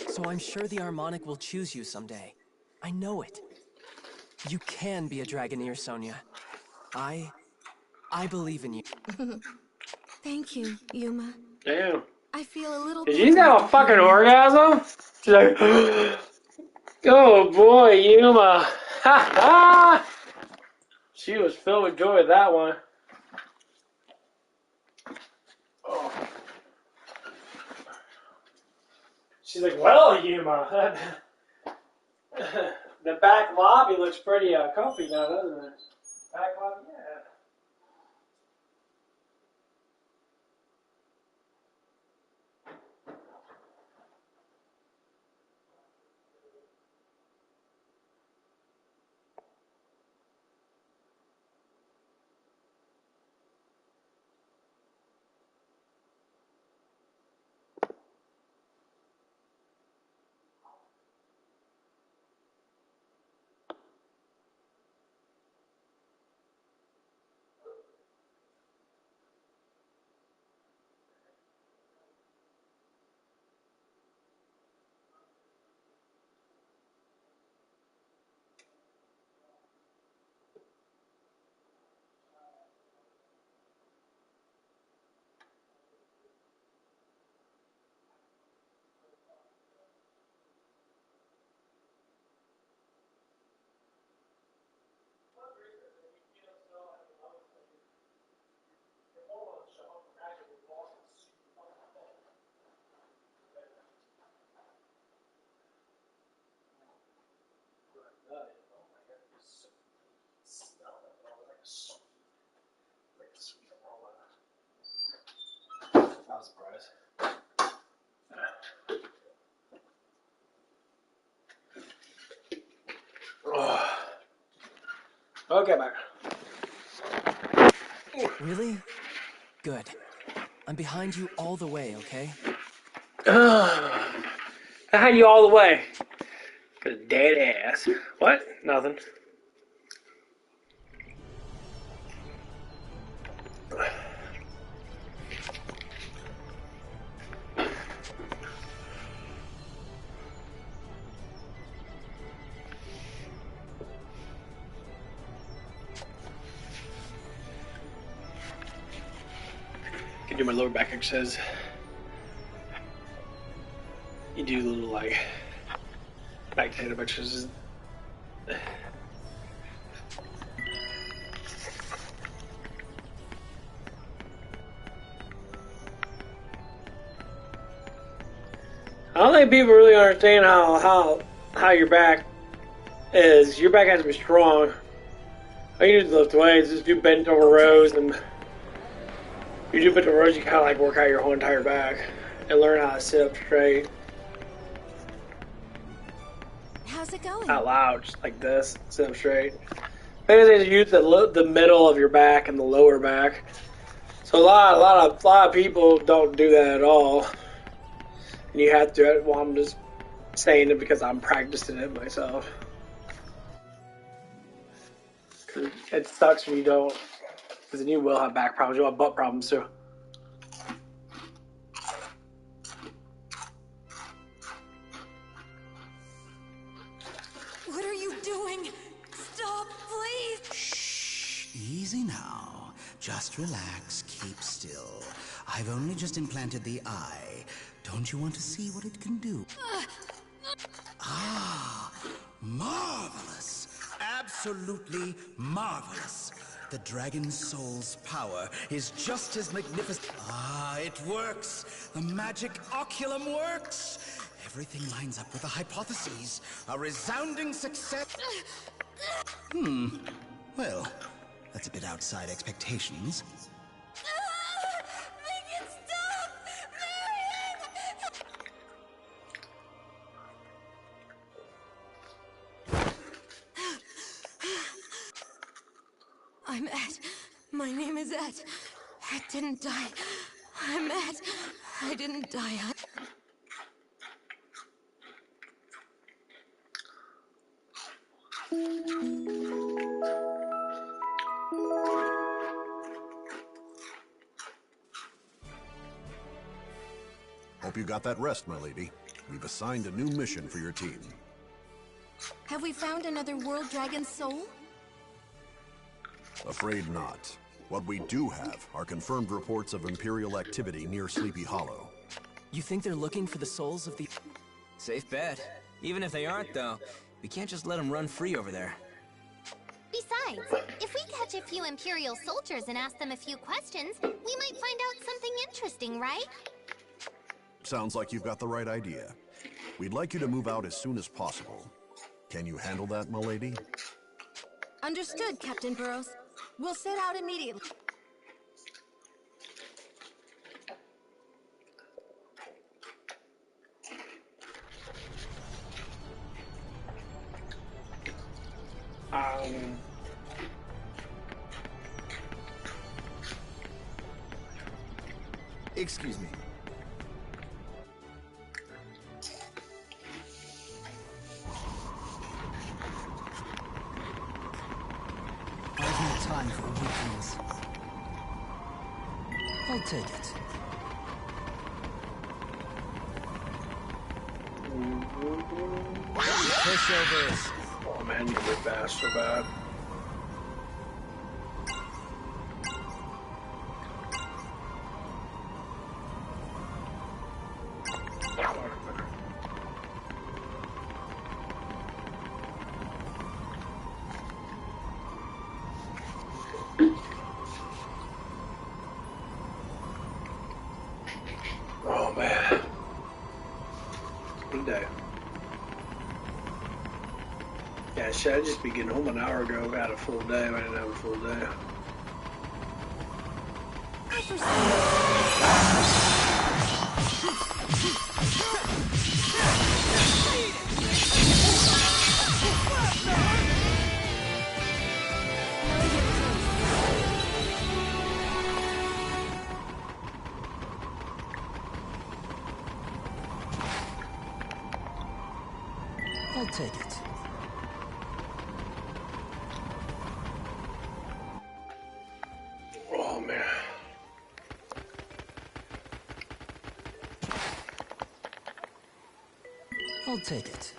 So I'm sure the harmonic will choose you someday. I know it. You can be a Dragoneer, Sonia. I believe in you. Thank you, Yuma. Damn. I feel a little Did you have a fucking orgasm? She's like, oh boy, Yuma. Ha ha! She was filled with joy with that one. Oh. She's like, well, Yuma. The back lobby looks pretty comfy now, doesn't it? Back lobby, yeah. Okay, back. Really? Good. I'm behind you all the way, okay? Behind you all the way. Good dead ass. What? Nothing. Can do my lower back exercise. You do little like back to head exercises. I don't think people really understand how your back is. Your back has to be strong. All you do is lift weights, just do bent over rows, and you do bent over rows, you kind of like work out your whole entire back and learn how to sit up straight. How's it going? Out loud, just like this, sit up straight. Basically, use the middle of your back and the lower back. So a lot of people don't do that at all. And you have to. Well, I'm just saying it because I'm practicing it myself. Cause it sucks when you don't, because then you will have back problems. You'll have butt problems too. What are you doing? Stop, please! Shh, easy now. Just relax, keep still. I've only just implanted the eye. Don't you want to see what it can do? Ah, marvelous. Absolutely marvelous. The dragon soul's power is just as magnificent. Ah, it works. The magic oculum works. Everything lines up with the hypotheses. A resounding success. Well, that's a bit outside expectations. Make it stop! I'm Ed. My name is Ed. I didn't die. I'm Ed. I didn't die. Hope you got that rest, my lady. We've assigned a new mission for your team. Have we found another world dragon soul? Afraid not. What we do have are confirmed reports of Imperial activity near Sleepy Hollow. You think they're looking for the souls of the... Safe bet. Even if they aren't, though, we can't just let them run free over there. Besides, if we catch a few Imperial soldiers and ask them a few questions, we might find out something interesting, right? Sounds like you've got the right idea. We'd like you to move out as soon as possible. Can you handle that, my lady? Understood, Captain Burrows. We'll set out immediately. Excuse me. I've no time for weakness. I'll take it. Pushovers. Oh man, you were fast so bad. Oh man. What a day. Yeah, shit, I'd just be getting home an hour ago. I had a full day. I didn't have a full day. take it. Oh man. I'll take it.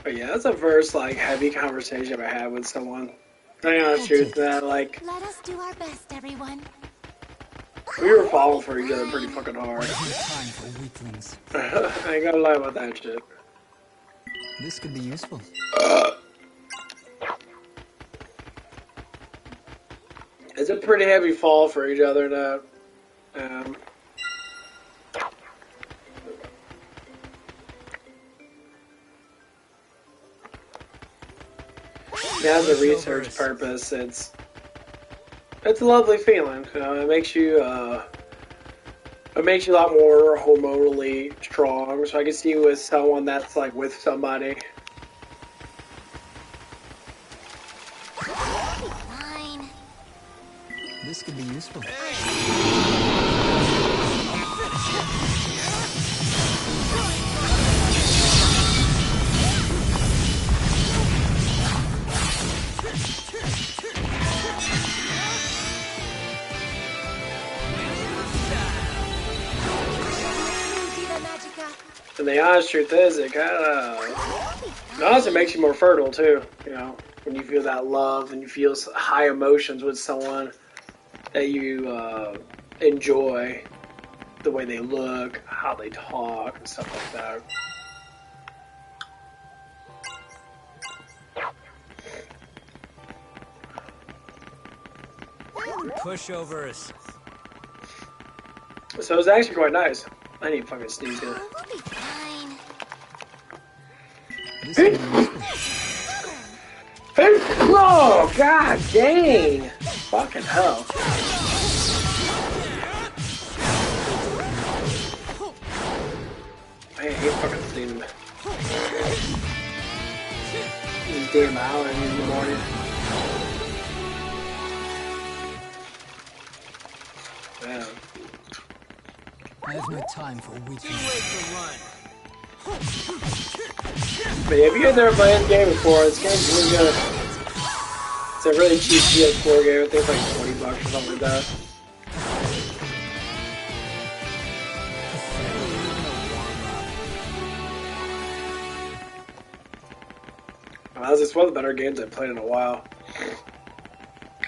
But yeah, that's the first like heavy conversation I had with someone. I honest truth that like Let us do our best, everyone. we were falling for each other pretty fucking hard. Time for weaklings. I ain't gonna lie about that shit. This could be useful. It's a pretty heavy fall for each other now. As a research purpose, it's a lovely feeling. It makes you a lot more hormonally strong. So I can see with someone that's like with somebody. Fine. This could be useful. And the honest truth is, it kind of, honestly, makes you more fertile too. You know, when you feel that love and you feel high emotions with someone that you enjoy, the way they look, how they talk, and stuff like that. Pushovers. So it's actually quite nice. I need to fucking sneeze here. We'll be fine. This could be useful. Oh, god dang! Fucking hell. I hate fucking sneezing. These damn hours in the morning. Man. I have no time for weaklings. Too late to run. But yeah, if you guys never played this game before, this game's really good. It's a really cheap PS4 game. I think it's like $20 or something like that. It's one of the better games I've played in a while.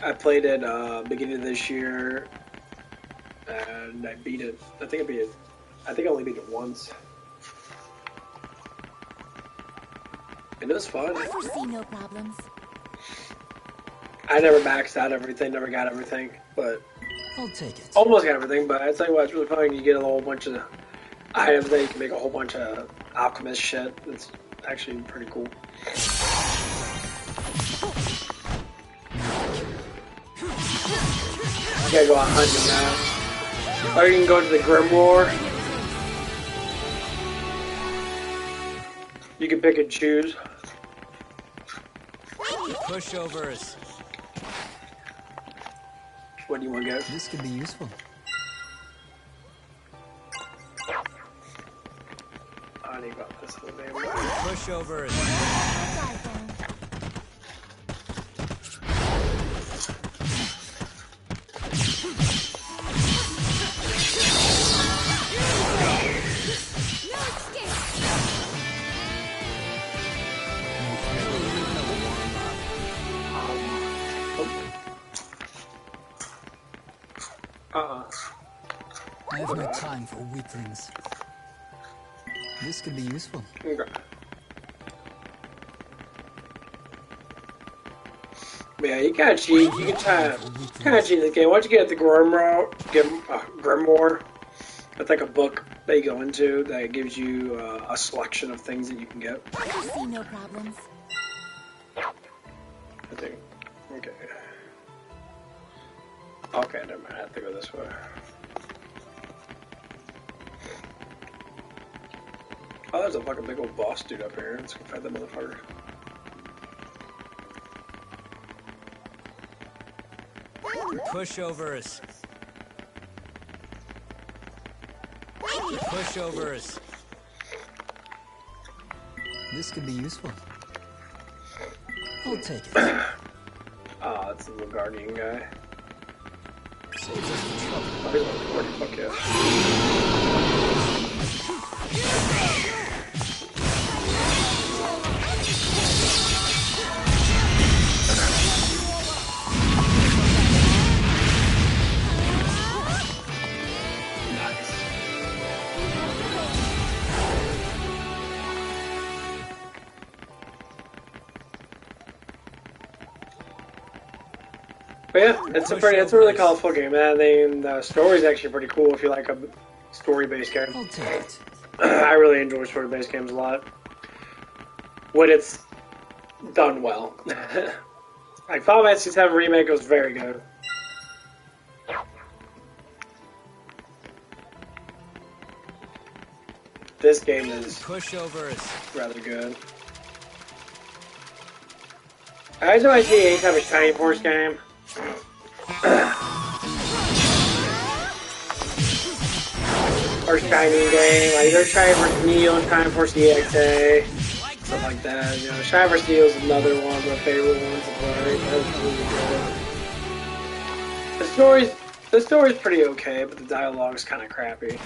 I played it beginning of this year, and I beat it. I think I only beat it once. And it was fun. I foresee no problems. I never maxed out everything, never got everything, but I'll take it. almost got everything. But I tell you what, it's really fun. You get a whole bunch of items that you can make a whole bunch of alchemist shit. It's actually pretty cool. You gotta go out hunting now. Or you can go to the Grimoire. You can pick and choose. Pushovers. What do you want to get? This could be useful. I need about this little damn. Pushovers. I have no time for weaklings. This could be useful. Okay. Yeah, you kind of cheat. You can kind of cheat the game. Once you get the Grimoire, it's like a book that you go into that gives you a selection of things that you can get. I foresee no problems. I think. Okay. Okay, never mind. I have to go this way. Oh, there's a fucking big old boss dude up here. Let's go fight that motherfucker. Pushovers. Pushovers. This could be useful. I'll take it. Oh, it's the little guardian guy. Saves us the trouble. Oh, he's only 40, fuck yeah. Nice. But yeah, it's a really colorful game, man. The story's actually pretty cool if you like a story-based game. I'll take it. I really enjoy story-based games a lot when it's done well. Like Final Fantasy VII Remake was very good. This game is Pushovers. rather good. I always know I see any type of Shining Force game. Or Shining game, like either Shining Force Neo and Shining Force EXA, stuff like that. You know, Shining Force Neo is another one of my favorite ones to play. That was really good. The story's pretty okay, but the dialogue's kind of crappy.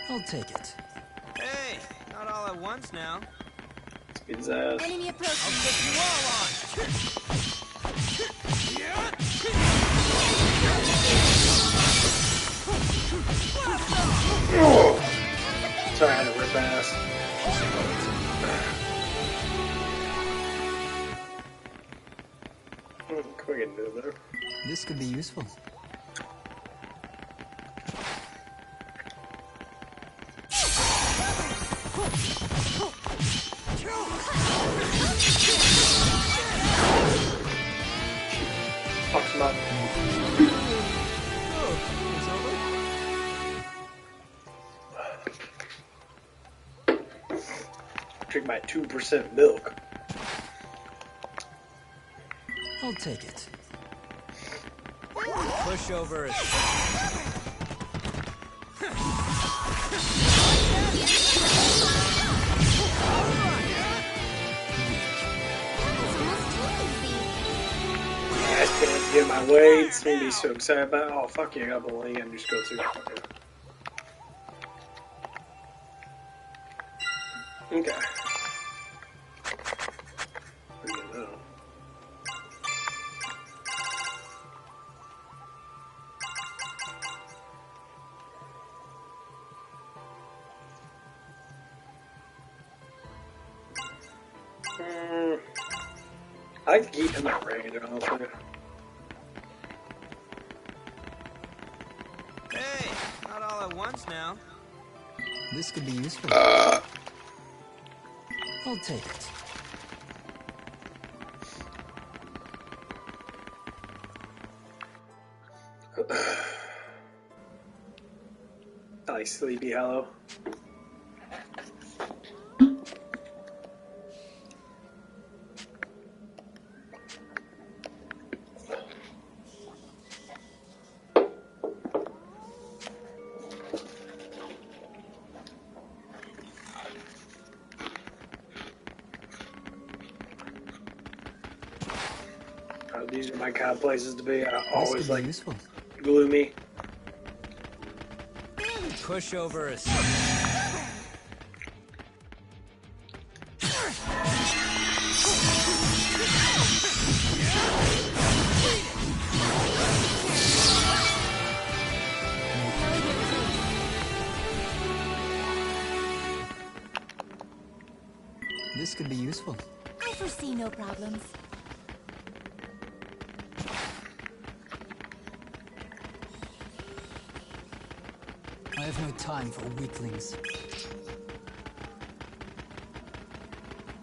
I'll take it. Hey, not all at once now. Speed his ass. Enemy approaching. I'll put you all on. Oh. Sorry, I had to rip ass. Can we get into there? This could be useful. Fucks him up. Drink my 2% milk. I'll take it. Pushovers. I can't get my weights. I'm gonna be so excited about it. Oh, fuck yeah, I got bowling and just go too. Okay. I like to keep him at range, honestly. Hey, not all at once now. This could be useful. I'll take it. I like Sleepy Hollow. These are my kind of places to be. I always like useful. Gloomy. Pushovers. This could be useful. I foresee no problems. I have no time for weaklings.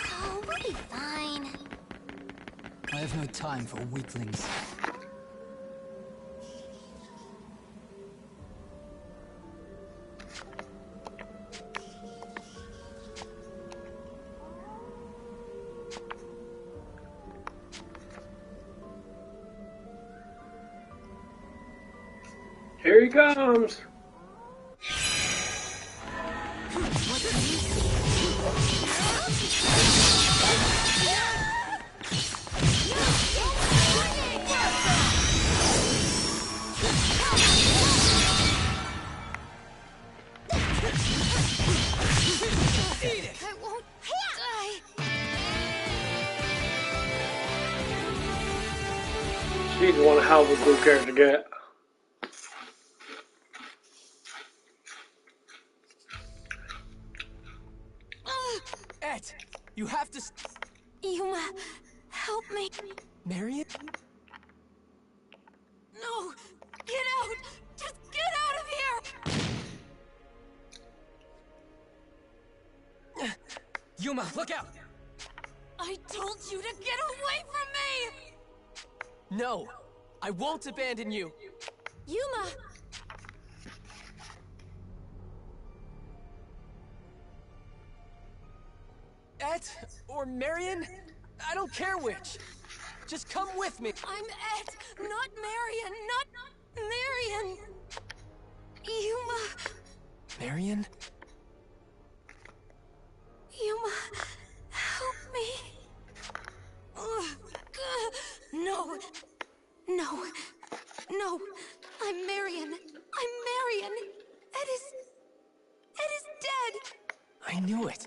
Oh, we'll be fine. I have no time for weaklings. Here he comes. What do you see? I won't die. She's one hell of a cool character to get. Ed, you have to. Yuma, help me. Marion? No, get out. Just get out of here. Yuma, look out! I told you to get away from me. No, I won't abandon you. Yuma. Ed or Marion? I don't care which. Just come with me. I'm Ed, not Marion, not Marion. Yuma. Marion? Yuma, help me. No. No. No. I'm Marion. I'm Marion. Ed is dead. I knew it.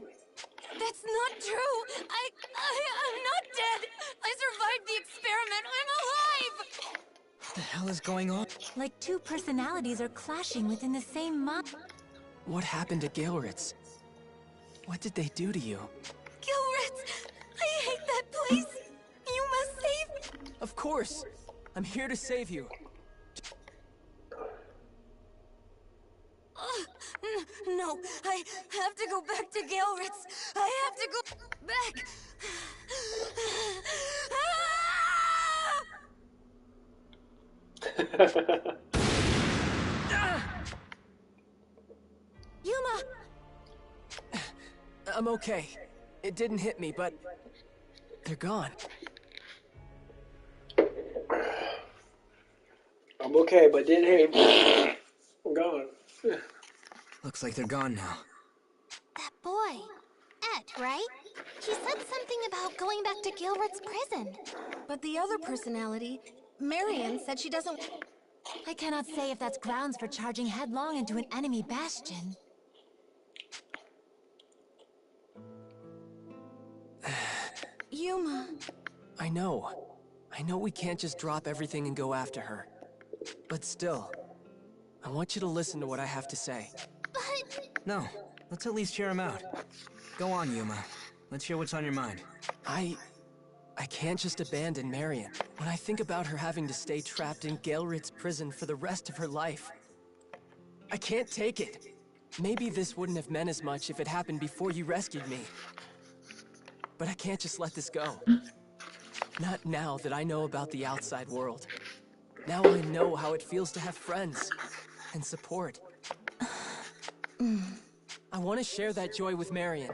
That's not true. I'm not dead. I survived the experiment. I'm alive. What the hell is going on? Like two personalities are clashing within the same mind. What happened to Gilritz? What did they do to you? Gilritz, I hate that place. You must save me. Of course. I'm here to save you. No, I have to go back to Gilritz. I have to go back. Yuma! I'm okay. It didn't hit me, but they're gone. I'm okay, but didn't hit me. I'm gone. Looks like they're gone now. That boy, Ed, right? He said something about going back to Gilbert's prison. But the other personality, Marion, said she doesn't... I cannot say if that's grounds for charging headlong into an enemy bastion. Yuma. I know we can't just drop everything and go after her. But still, I want you to listen to what I have to say. But... No, let's at least hear him out. Go on, Yuma. Let's hear what's on your mind. I can't just abandon Marion. When I think about her having to stay trapped in Galerit's prison for the rest of her life, I can't take it. Maybe this wouldn't have meant as much if it happened before you rescued me. But I can't just let this go. Not now that I know about the outside world. Now I know how it feels to have friends and support. I want to share that joy with Marion.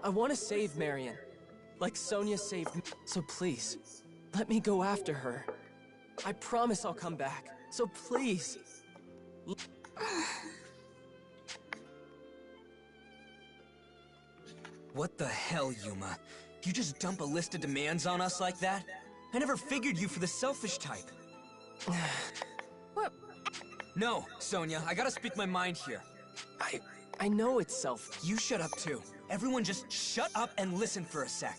I want to save Marion, like Sonia saved me. So please, let me go after her. I promise I'll come back. So please. What the hell, Yuma? You just dump a list of demands on us like that? I never figured you for the selfish type. What? No, Sonia, I gotta speak my mind here. I know it's selfish. You shut up too. Everyone just shut up and listen for a sec.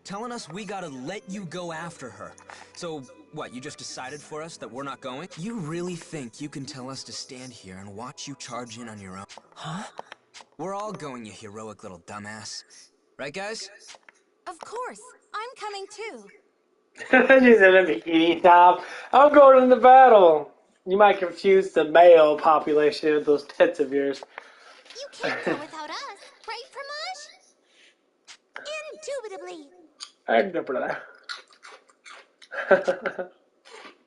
Telling us we gotta let you go after her. So, what, you just decided for us that we're not going? You really think you can tell us to stand here and watch you charge in on your own? Huh? We're all going, you heroic little dumbass. Right, guys? Of course. I'm coming too. She's in a bikini top. I'm going into battle. You might confuse the male population with those tits of yours. You can't go without us, right, Fromage? Indubitably.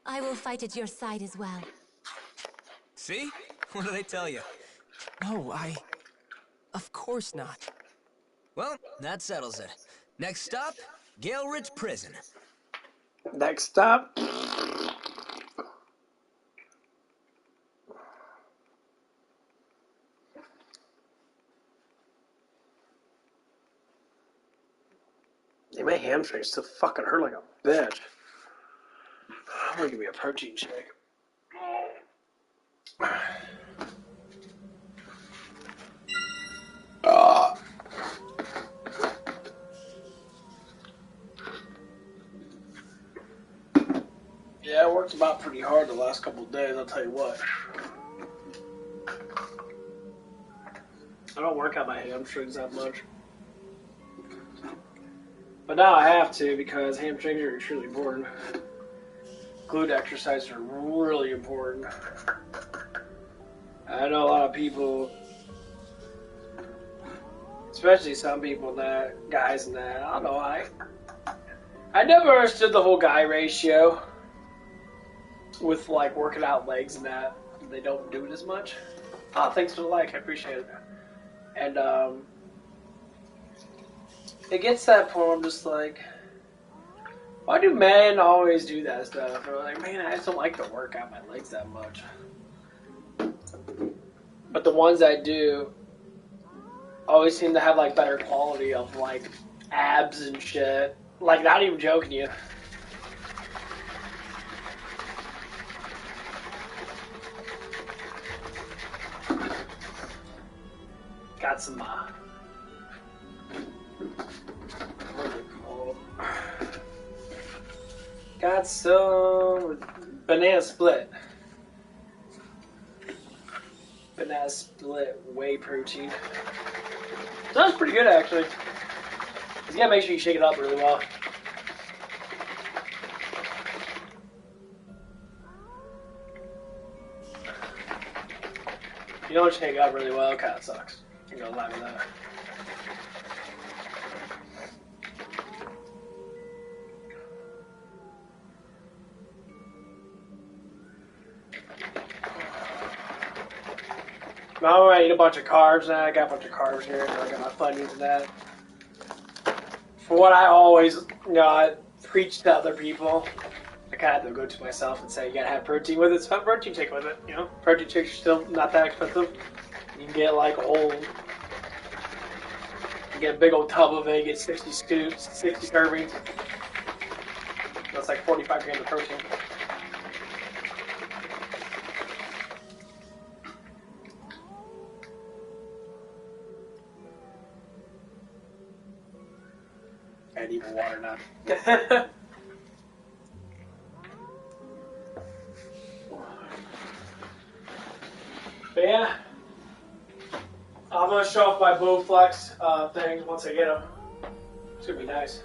I will fight at your side as well. See? What did I tell you? No, of course not. Well, that settles it. Next stop, Galeridge Prison. Next stop. My hamstrings still fucking hurt like a bitch. I'm gonna give me a protein shake. Yeah, I worked about pretty hard the last couple of days, I'll tell you what. I don't work out my hamstrings that much. But now I have to because hamstrings are extremely important. Glute exercises are really important. I know a lot of people, especially some people that, guys and that, I don't know, I never understood the whole guy ratio with like working out legs and that. They don't do it as much. Oh, thanks for the like, I appreciate it. And it gets to that point where I'm just like, why do men always do that stuff? They're like, man, I just don't like to work out my legs that much. But the ones that do always seem to have like better quality of like abs and shit. Like, not even joking you. Got some what are they called? Got some banana split. Banana split whey protein. Sounds pretty good actually. You gotta make sure you shake it up really well. If you don't shake it up really well, it kinda sucks. You know, lie with that. Now I eat a bunch of carbs now. I got a bunch of carbs here. So I got my Funyuns and that. For what I always, I preach to other people, I kind of have to go to myself and say, you gotta have protein with it. So have protein shake with it. Protein shakes are still not that expensive. You can get like you get a big old tub of it. You get 60 scoops, 60 servings. That's like 45 grams of protein. And even water now. But yeah, I'm gonna show off my Bowflex things once I get them. It's gonna be nice.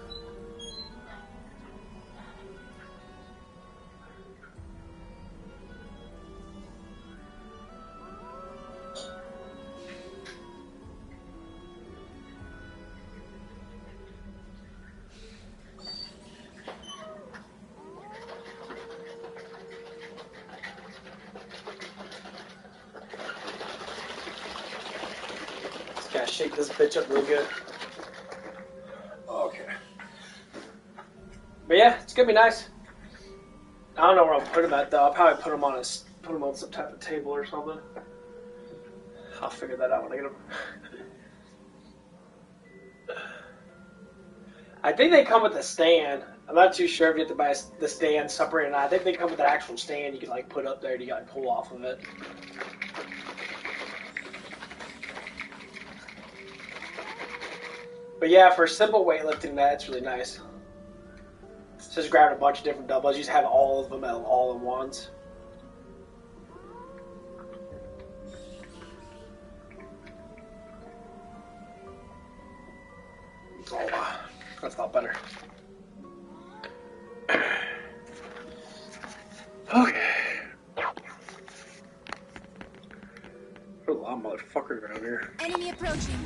Gotta shake this bitch up real good. Okay. But yeah, it's gonna be nice. I don't know where I'll put them at though. I'll probably put them on some type of table or something. I'll figure that out when I get them. I think they come with a stand. I'm not too sure if you have to buy the stand separate or not. I think they come with an actual stand you can like put up there and you gotta pull off of it. But yeah, for simple weightlifting, that's really nice. Just grab a bunch of different dumbbells. You just have all of them all at once. Oh, wow. That's a lot better. Okay. There's a lot of motherfuckers around here. Enemy approaching.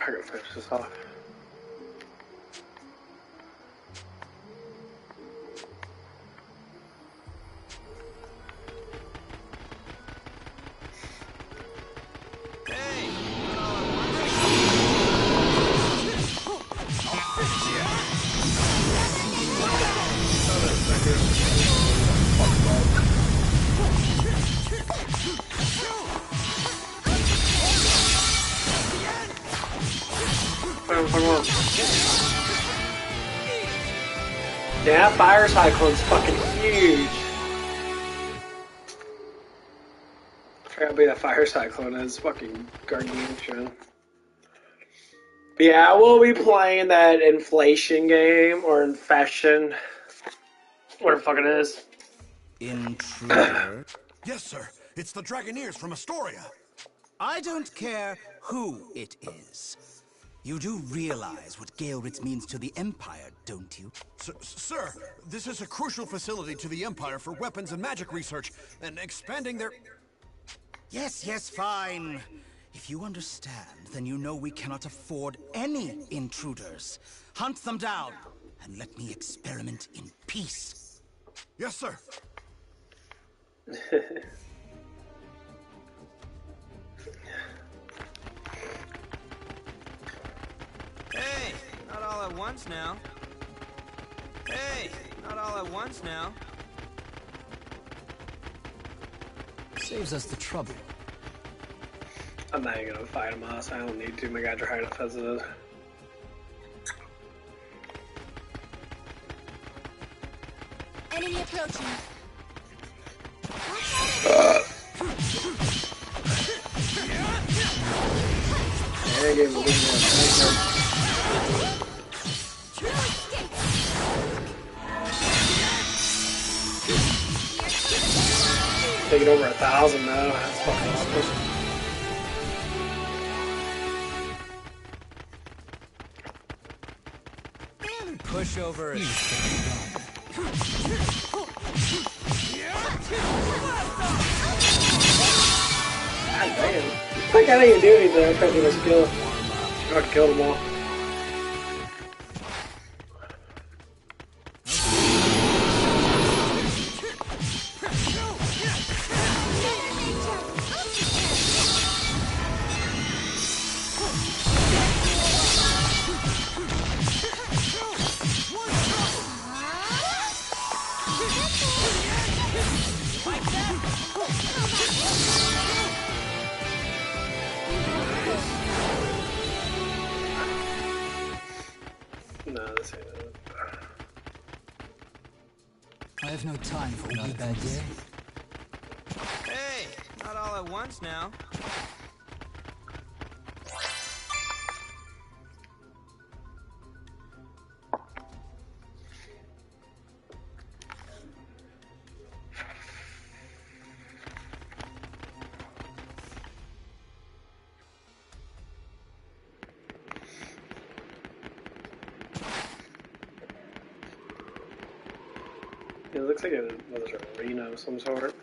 I gotta finish this off. Yeah, fire cyclone's fucking huge. I forgot how big that fire cyclone is. Fucking gargantuan. But yeah, we'll be playing that inflation game or infection. Whatever the fuck it is. Intruder? Yes, sir. It's the Dragoneers from Astoria. I don't care who it is. You do realize what Galeritz means to the Empire, don't you? Sir, this is a crucial facility to the Empire for weapons and magic research, and expanding their... Yes, fine. If you understand, then you know we cannot afford any intruders. Hunt them down, and let me experiment in peace. Yes, sir. Hey, not all at once now. Hey, not all at once now. Saves us the trouble. I'm not even gonna fight him, us. I don't need to. My guys are high enough as it is. Enemy approaching. Yeah, give him a little more. Taking over 1,000 now. That's fucking awesome. Pushover is... God damn. Like, I didn't even do anything. I couldn't even skill. I killed them all. No, this ain't it. I have no time for a bad day. Hey, not all at once now. It looks like it was an arena of some sort. Oop,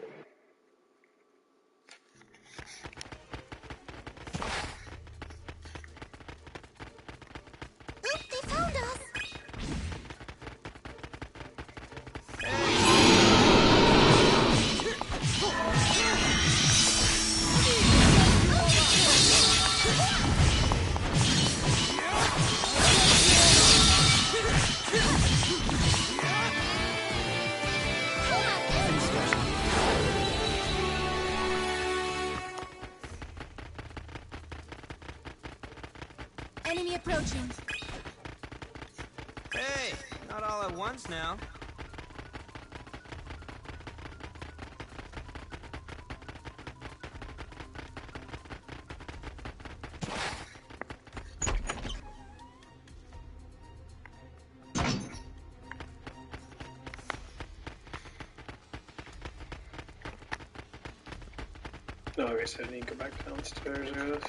they found us! Enemy approaching. Hey, not all at once now. No, I guess I need to go back downstairs, I guess.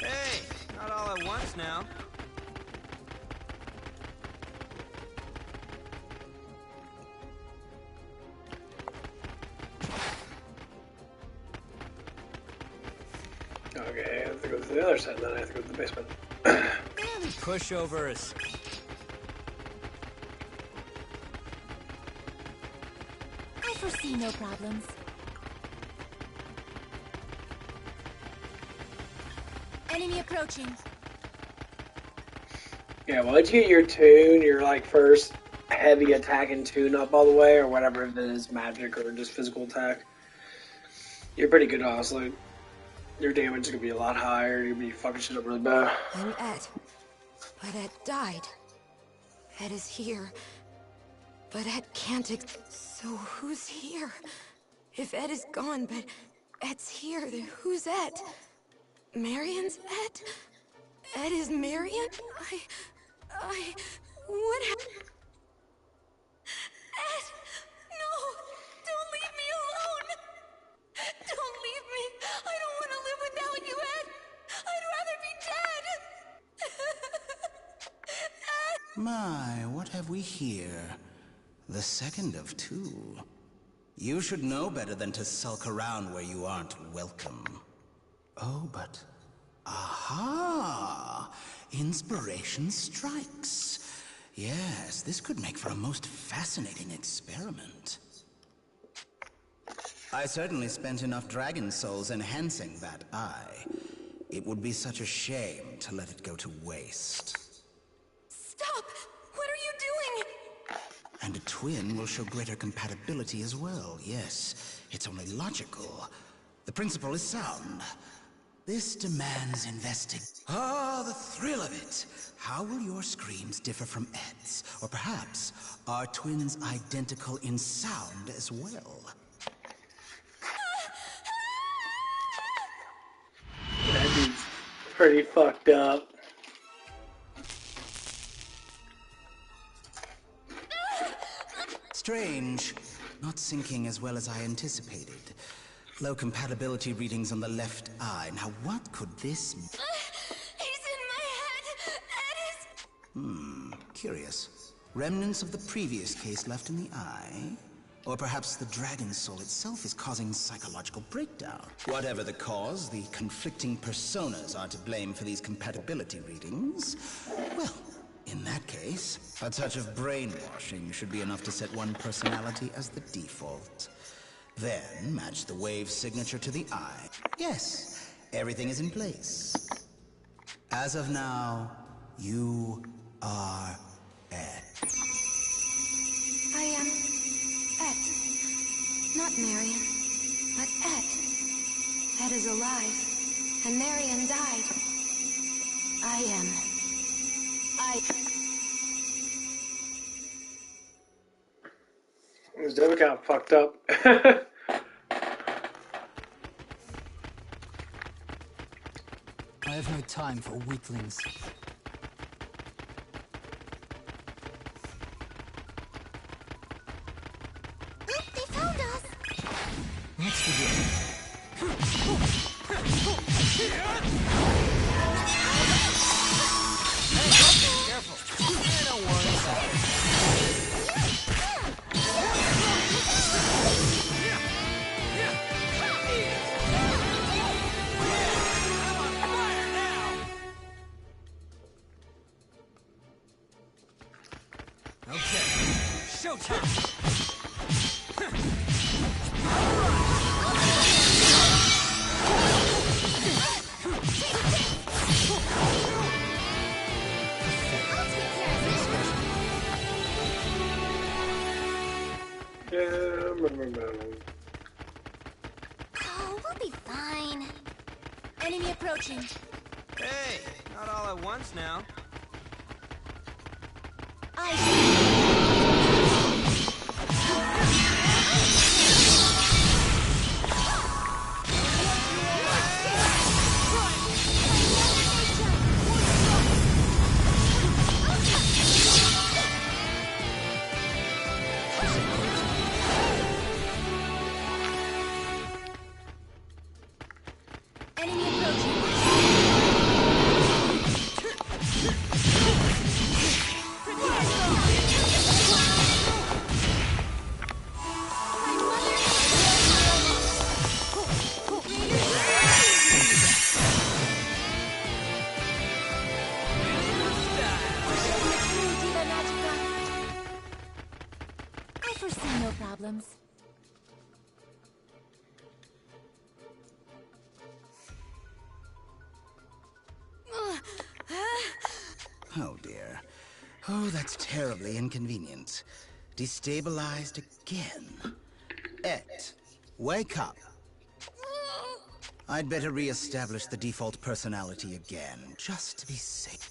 Hey, not all at once now. Okay, I have to go to the other side, then I have to go to the basement. Pushovers. I foresee no problems. Enemy approaching. Yeah, well, once you get your tune, your like first heavy attack and tune up all the way, or whatever it is, magic or just physical attack, you're pretty good, honestly. Your damage is gonna be a lot higher. You're gonna be fucking shit up really bad. I'm Ed. But Ed died. Ed is here. But Ed can't so who's here? If Ed is gone, but Ed's here, then who's Ed? Marion's Ed? Ed is Marion? What happened? Ed! No! Don't leave me alone! Don't leave me! I don't want to live without you, Ed! I'd rather be dead! Ed! My, what have we here? The second of two. You should know better than to sulk around where you aren't welcome. Oh, but... aha! Inspiration strikes. Yes, this could make for a most fascinating experiment. I certainly spent enough dragon souls enhancing that eye. It would be such a shame to let it go to waste. Stop! What are you doing? And a twin will show greater compatibility as well, yes. It's only logical. The principle is sound. This demands investing. Ah, the thrill of it! How will your screams differ from Ed's? Or perhaps, are twins identical in sound as well? That'd be pretty fucked up. Strange. Not syncing as well as I anticipated. Low compatibility readings on the left eye. Now what could this mean? He's in my head! Ed is... Curious. Remnants of the previous case left in the eye? Or perhaps the dragon soul itself is causing psychological breakdown. Whatever the cause, the conflicting personas are to blame for these compatibility readings. Well, in that case, a touch of brainwashing should be enough to set one personality as the default. Then match the wave signature to the eye. Yes, everything is in place. As of now, you are Ed. I am... Ed. Not Marion, but Ed. Ed is alive, and Marion died. I am... It was definitely kind of fucked up. I have no time for weaklings. They found us! Let's begin. Careful. Don't worry. Okay, showtime! Oh, we'll be fine. Enemy approaching. Hey, not all at once now. Enemy approaching. I foresee no problems. Oh dear. Oh, that's terribly inconvenient. Destabilized again. Ed, wake up. I'd better re-establish the default personality again, just to be safe.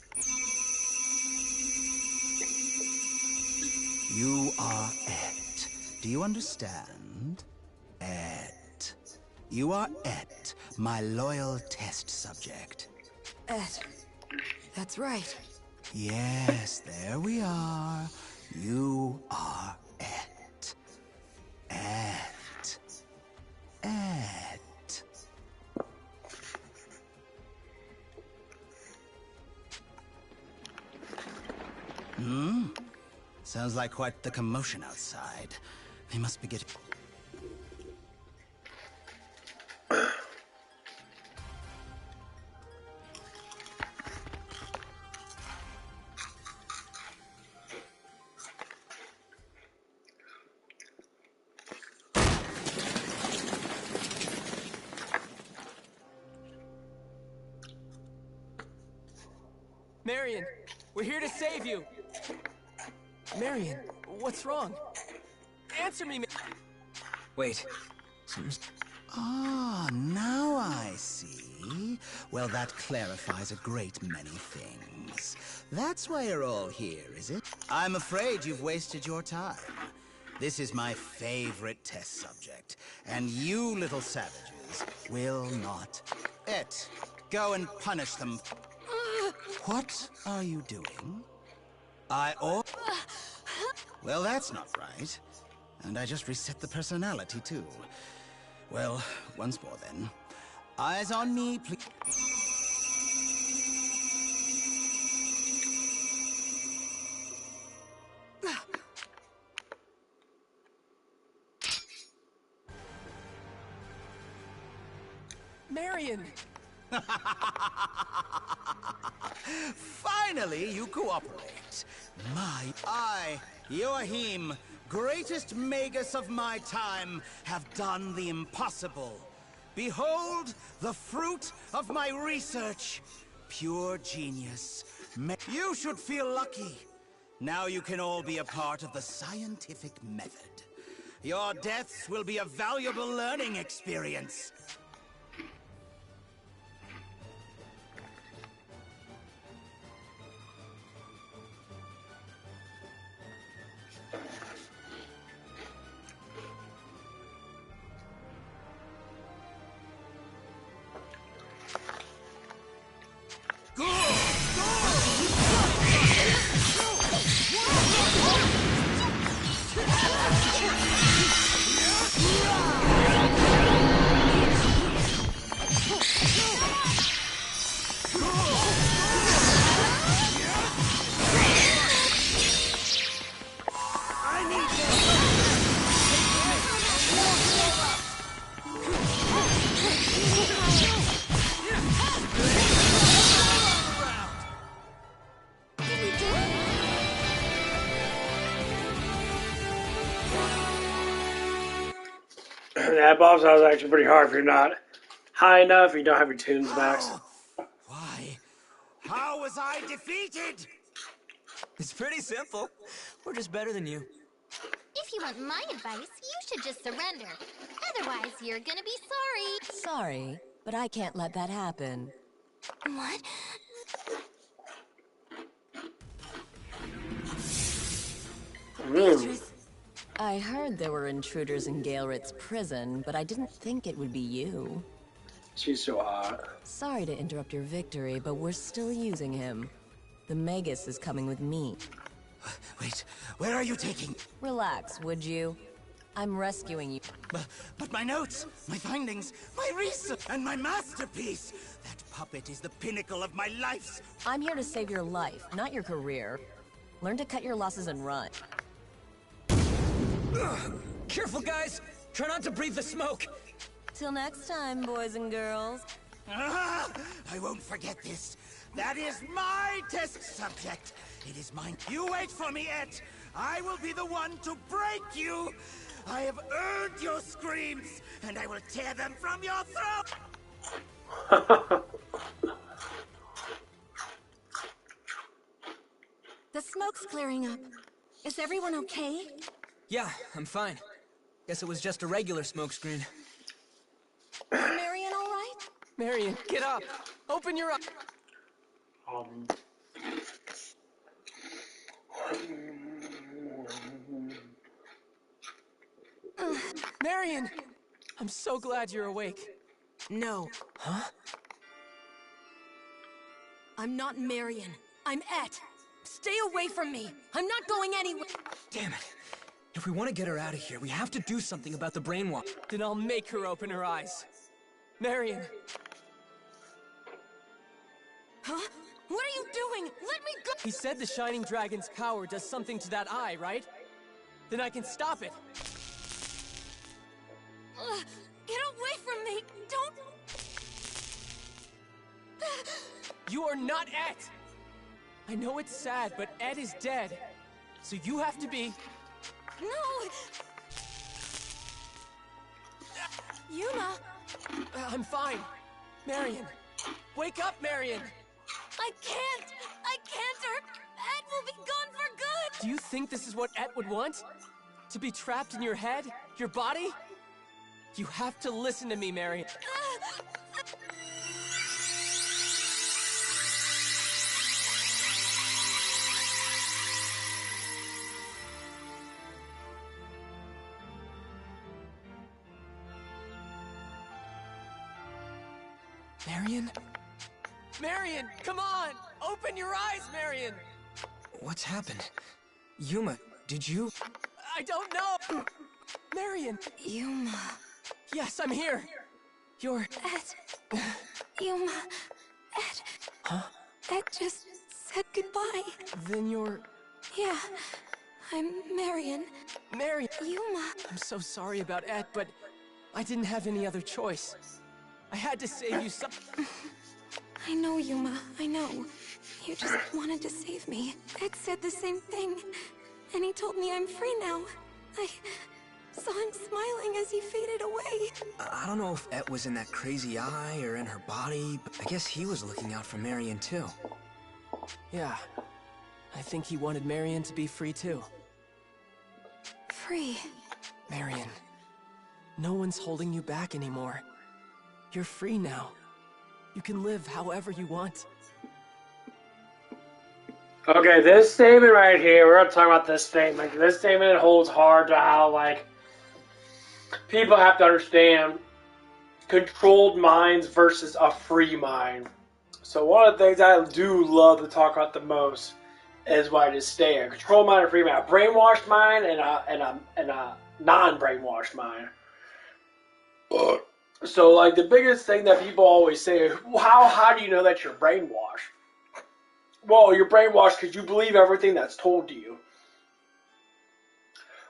You are Et. Do you understand? Et. You are Et, my loyal test subject. Et. That's right. Yes, there we are. You are Et. Et. Et. Sounds like quite the commotion outside. They must be getting... Marion, we're here to save you! Marion, what's wrong? Answer me, Wait. Something's... Ah, now I see. Well, that clarifies a great many things. That's why you're all here, is it? I'm afraid you've wasted your time. This is my favorite test subject, and you little savages will not. Et, go and punish them. What are you doing? Well, that's not right. And I just reset the personality, too. Well, once more then. Eyes on me, please. Marion! Finally, you cooperate. I, Joachim, greatest magus of my time, have done the impossible. Behold the fruit of my research. Pure genius. You should feel lucky. Now you can all be a part of the scientific method. Your deaths will be a valuable learning experience. That boss was actually pretty hard if you're not high enough, you don't have your tunes maxed. Why? How was I defeated? It's pretty simple. We're just better than you. If you want my advice, you should just surrender. Otherwise, you're gonna be sorry. Sorry, but I can't let that happen. What? Beatrice, I heard there were intruders in Gaelrit's prison, but I didn't think it would be you. She's so hot. Sorry to interrupt your victory, but we're still using him. The Magus is coming with me. Wait, where are you taking? Relax, would you? I'm rescuing you. But my notes, my findings, my research, and my masterpiece! That puppet is the pinnacle of my life! I'm here to save your life, not your career. Learn to cut your losses and run. Careful, guys! Try not to breathe the smoke! Till next time, boys and girls. I won't forget this. That is my test subject. It is mine. You wait for me, Et. I will be the one to break you. I have earned your screams, and I will tear them from your throat. The smoke's clearing up. Is everyone okay? Yeah, I'm fine. Guess it was just a regular smokescreen. Is Marion all right? Marion, get up! Open your eyes! Marion! I'm so glad you're awake. No, Huh? I'm not Marion. I'm Et. Stay away from me. I'm not going anywhere. Damn it. If we want to get her out of here, we have to do something about the brainwash. Then I'll make her open her eyes. Marion! Huh? What are you doing? Let me go! He said the Shining Dragon's power does something to that eye, right? Then I can stop it. Get away from me! Don't... You are not Ed! I know it's sad, but Ed is dead. So you have to be... No! Yuma! I'm fine. Marion! Wake up, Marion! I can't! I can't, or Ed will be gone for good! Do you think this is what Ed would want? To be trapped in your head? Your body? You have to listen to me, Marion. Marion? Marion, come on! Open your eyes, Marion! What's happened? Yuma, did you? I don't know! Marion! Yuma... Yes, I'm here! You're... Ed... Yuma... Ed... Huh? Ed just said goodbye. Then you're... Yeah... I'm Marion. Marion! Yuma... I'm so sorry about Ed, but I didn't have any other choice. I had to save you some... I know, Yuma. I know. You just wanted to save me. Ed said the same thing. And he told me I'm free now. I saw him smiling as he faded away. I don't know if Et was in that crazy eye or in her body, but I guess he was looking out for Marion too. Yeah. I think he wanted Marion to be free too. Free? Marion, no one's holding you back anymore. You're free now. You can live however you want. Okay, this statement right here, we're gonna talk about this statement. This statement holds hard to how, like, people have to understand controlled minds versus a free mind. So one of the things I do love to talk about the most is what I just stated: a controlled mind and free mind, a brainwashed mind and a non-brainwashed mind. So, like, the biggest thing that people always say is, how do you know that you're brainwashed? Well, you're brainwashed because you believe everything that's told to you.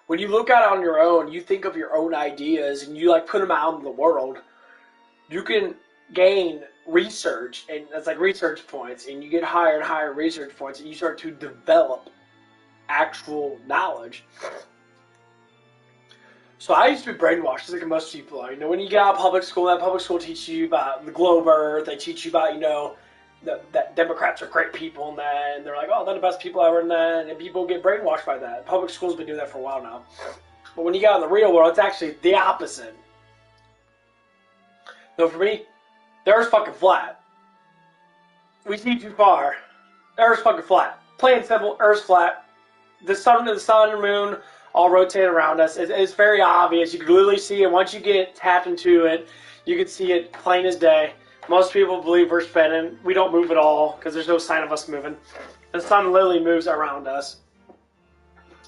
When you look at it on your own, you think of your own ideas and you, like, put them out in the world. You can gain research, and that's like research points, and you get higher and higher research points, and you start to develop actual knowledge. So I used to be brainwashed, just like most people are. You know, when you get out of public school, that public school teaches you about the globe earth. They teach you about, you know, that Democrats are great people and that, and they're like, oh, they're the best people ever and that, and people get brainwashed by that. Public school's been doing that for a while now. But when you get out in the real world, it's actually the opposite. So for me, the Earth's fucking flat. We see too far. The Earth's fucking flat. Plain and simple, Earth's flat. The sun and moon all rotate around us. It's very obvious. You can literally see it. Once you get tapped into it, you can see it plain as day. Most people believe we're spinning. We don't move at all because there's no sign of us moving. The sun literally moves around us.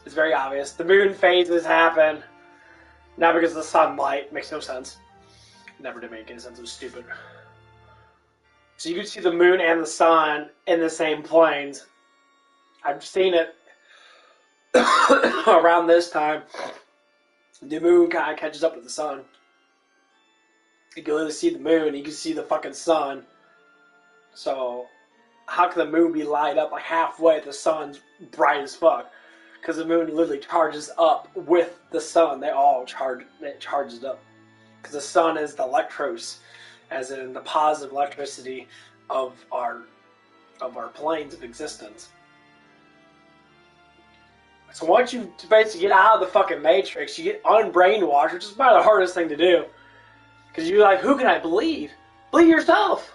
It's very obvious. The moon phases happen. Not because of the sunlight. Makes no sense. Never did make any sense. It was stupid. So you can see the moon and the sun in the same planes. I've seen it around this time. The moon kind of catches up with the sun. You can literally see the moon, you can see the fucking sun. So, how can the moon be light up like halfway if the sun's bright as fuck? Because the moon literally charges up with the sun. It charges up. Because the sun is the electros, as in the positive electricity of our planes of existence. So once you basically get out of the fucking matrix, you get unbrainwashed, which is probably the hardest thing to do. Because you're like, who can I believe? Believe yourself.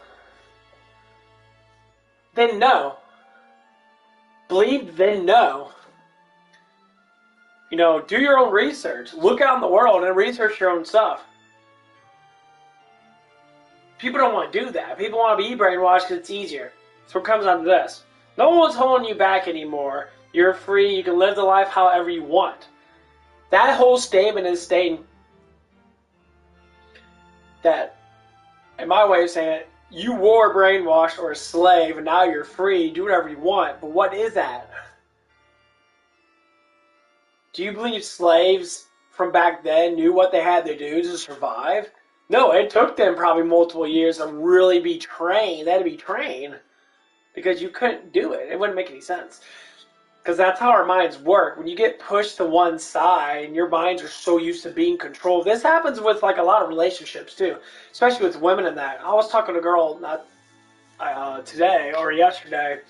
Then no. Believe, then no. You know, do your own research. Look out in the world and research your own stuff. People don't want to do that. People want to be brainwashed because it's easier. So it comes down to this. No one's holding you back anymore. You're free. You can live the life however you want. That whole statement is stating that, in my way of saying it, you were brainwashed or a slave and now you're free. Do whatever you want. But what is that? Do you believe slaves from back then knew what they had to do to survive? No, it took them probably multiple years to really be trained. They had to be trained because you couldn't do it. It wouldn't make any sense. Because that's how our minds work. When you get pushed to one side and your minds are so used to being controlled. This happens with like a lot of relationships too, especially with women and that. I was talking to a girl not today or yesterday.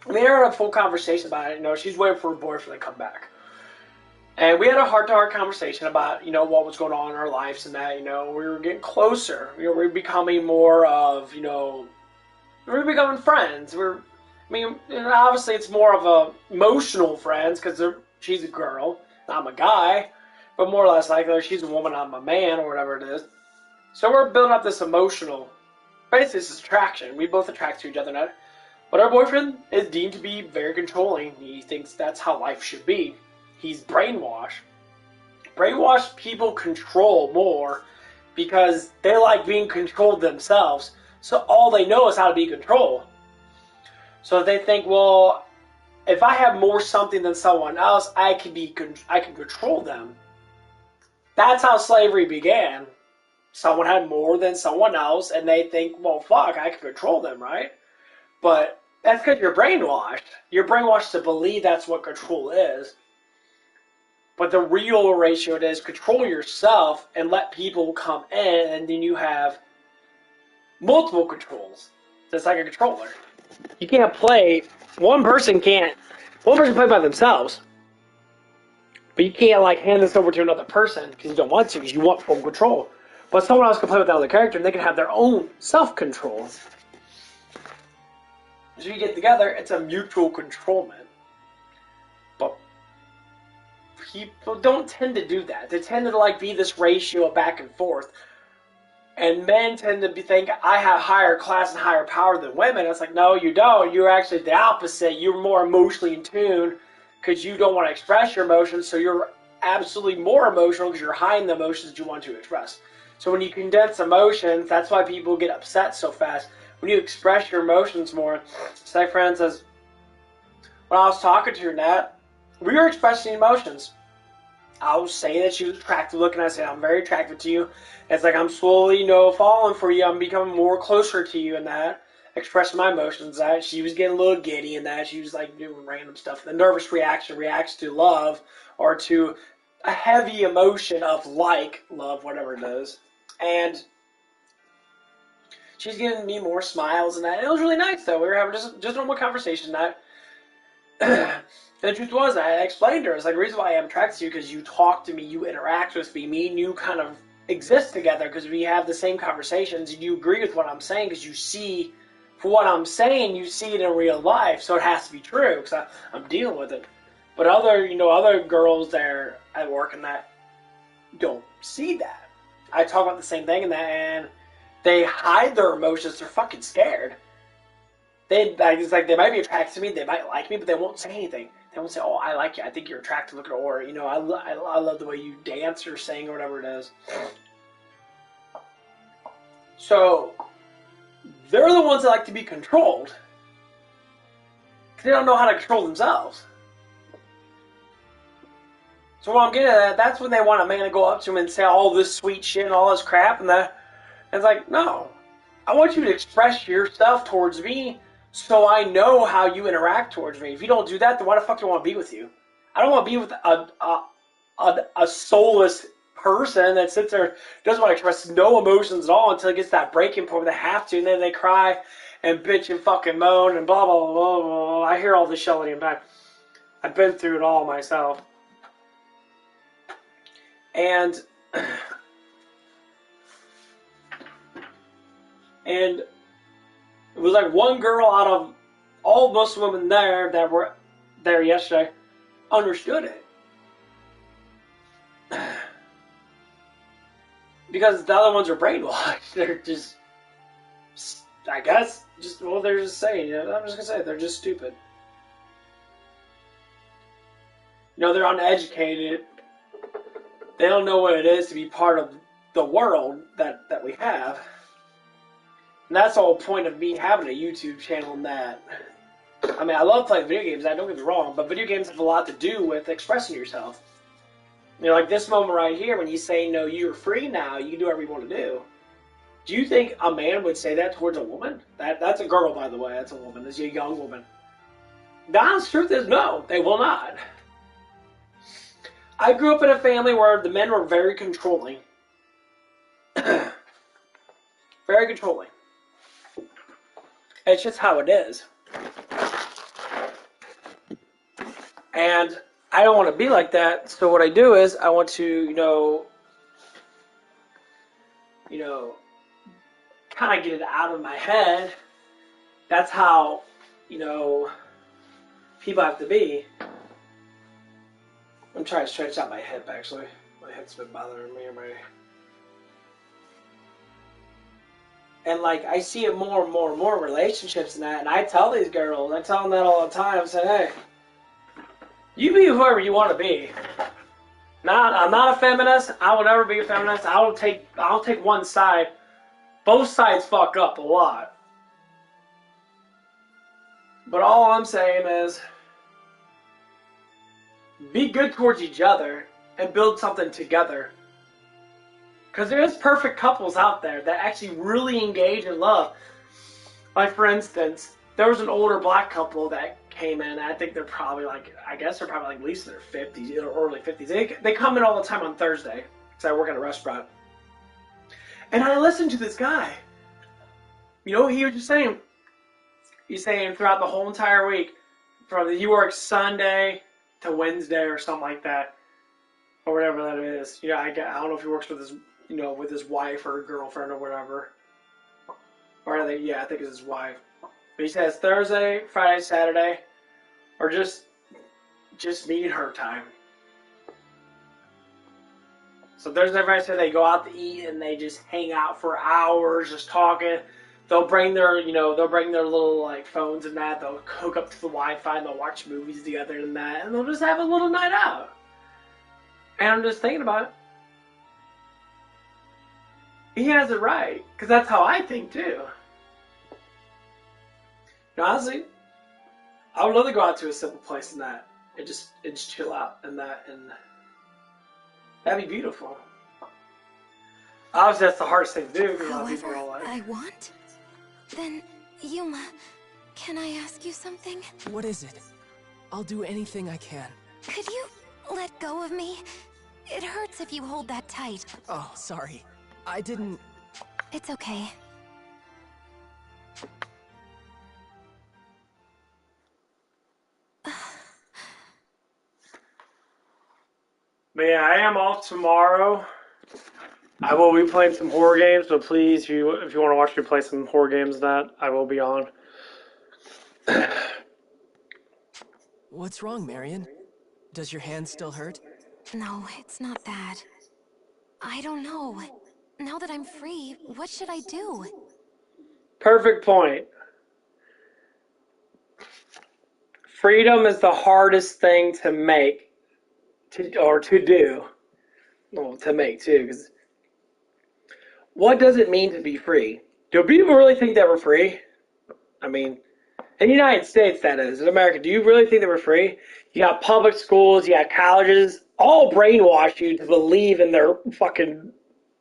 We had a full conversation about it. You know, she's waiting for her boyfriend to come back. And we had a heart-to-heart conversation about, you know, what was going on in our lives and that, you know, we were getting closer. You know, we were becoming more of, you know, we were becoming friends. Obviously it's more of a emotional friends because she's a girl, I'm a guy, but more or less like she's a woman, I'm a man, or whatever it is. So we're building up this emotional, basically this is attraction. We both attract to each other now. But our boyfriend is deemed to be very controlling. He thinks that's how life should be. He's brainwashed. Brainwashed people control more because they like being controlled themselves. So all they know is how to be controlled. So they think, well, if I have more something than someone else, I can control them. That's how slavery began. Someone had more than someone else, and they think, well, fuck, I can control them, right? But that's because you're brainwashed. You're brainwashed to believe that's what control is. But the real ratio is control yourself and let people come in, and then you have multiple controls. It's like a controller. You can't play. One person play by themselves. But you can't like hand this over to another person because you don't want to, because you want full control. But someone else can play with that other character and they can have their own self-control. So you get together, it's a mutual controlment. But people don't tend to do that. They tend to like be this ratio of back and forth. And men tend to think, I have higher class and higher power than women. It's like, no, you don't. You're actually the opposite. You're more emotionally in tune because you don't want to express your emotions. So you're absolutely more emotional because you're hiding the emotions you want to express. So when you condense emotions, that's why people get upset so fast. When you express your emotions more, it's like friend says, when I was talking to her, Nat, we were expressing emotions. I was saying that she was attractive looking. I said, I'm very attracted to you. It's like I'm slowly, falling for you. I'm becoming more closer to you in that. Expressing my emotions. That she was getting a little giddy in that. She was like doing random stuff. The nervous reaction reacts to love or to a heavy emotion of like love, whatever it is. And she's giving me more smiles and that. And it was really nice though. We were having just normal conversation that. And the truth was, I explained to her, it's like, the reason why I'm attracted to you because you talk to me, you interact with me, me and you kind of exist together because we have the same conversations and you agree with what I'm saying because you see, for what I'm saying, you see it in real life, so it has to be true because I'm dealing with it. But other girls there at work and that don't see that. I talk about the same thing and that, and they hide their emotions. They're fucking scared. It's like they might be attracted to me, they might like me, but they won't say anything. They won't say, "Oh, I like you. I think you're attractive." Look at, or I love the way you dance or sing or whatever it is. So they're the ones that like to be controlled. They don't know how to control themselves. So what I'm getting at, that's when they want a man to go up to them and say all this sweet shit and all this crap, and it's like, no, I want you to express yourself towards me. So I know how you interact towards me. If you don't do that, then why the fuck do I want to be with you? I don't want to be with a soulless person that sits there, doesn't want to express no emotions at all until it gets that breaking point where they have to, and then they cry and bitch and fucking moan and blah, blah, blah, blah, blah. I hear all this shit all the time. I've been through it all myself. And And it was like one girl out of all most women there that were there yesterday understood it. Because the other ones are brainwashed. They're just, I guess, they're just saying, you know, I'm just going to say, they're just stupid. You know, they're uneducated. They don't know what it is to be part of the world that we have. And that's the whole point of me having a YouTube channel and that. I mean, I love playing video games, don't get me wrong, but video games have a lot to do with expressing yourself. You know, like this moment right here, when you say, no, you're free now, you can do whatever you want to do. Do you think a man would say that towards a woman? That's a girl, by the way. That's a woman. That's a young woman. The honest truth is no, they will not. I grew up in a family where the men were very controlling. Very controlling. It's just how it is. And I don't want to be like that, so what I do is I want to, you know, kind of get it out of my head. That's how, you know, people have to be. I'm trying to stretch out my hip, actually. My hip's been bothering me. And, like, I see it more and more and more in relationships and that, and I tell these girls, I tell them that all the time, I say, hey, you be whoever you want to be. I'm not a feminist. I will never be a feminist. I'll take one side. Both sides fuck up a lot. But all I'm saying is, be good towards each other and build something together. Because there's perfect couples out there that actually really engage in love. Like, for instance, there was an older black couple that came in. I think they're probably like, at least in their 50s, or early 50s. They come in all the time on Thursday, because I work at a restaurant. And I listened to this guy. You know what he was just saying? He's saying throughout the whole entire week, he works Sunday to Wednesday or something like that, or whatever that is. You know, I don't know if he works with his wife or girlfriend or whatever. Or I think it's his wife. But he says Thursday, Friday, Saturday, or just me and her time. So Thursday, Friday, Saturday, they go out to eat and they just hang out for hours, just talking. They'll bring their little like phones and that. They'll hook up to the Wi-Fi and they'll watch movies together and that, and they'll just have a little night out. And I'm just thinking about it. He has it right, because that's how I think too. Now, honestly, I would love to go out to a simple place and that, and just chill out and that, and that'd be beautiful. Obviously, that's the hardest thing to do, because a lot of people are all like, I want? Then, Yuma, can I ask you something? What is it? I'll do anything I can. Could you let go of me? It hurts if you hold that tight. Oh, sorry. I didn't... It's okay. But yeah, I am off tomorrow. I will be playing some horror games, so please, if you want to watch me play some horror games, that I will be on. What's wrong, Marion? Does your hand still hurt? No, it's not that. I don't know. Now that I'm free, what should I do? Perfect point. Freedom is the hardest thing to make, to do. Well, to make too, because what does it mean to be free? Do people really think that we're free? I mean, in the United States, that is. In America, do you really think that we're free? You got public schools, you got colleges, all brainwash you to believe in their fucking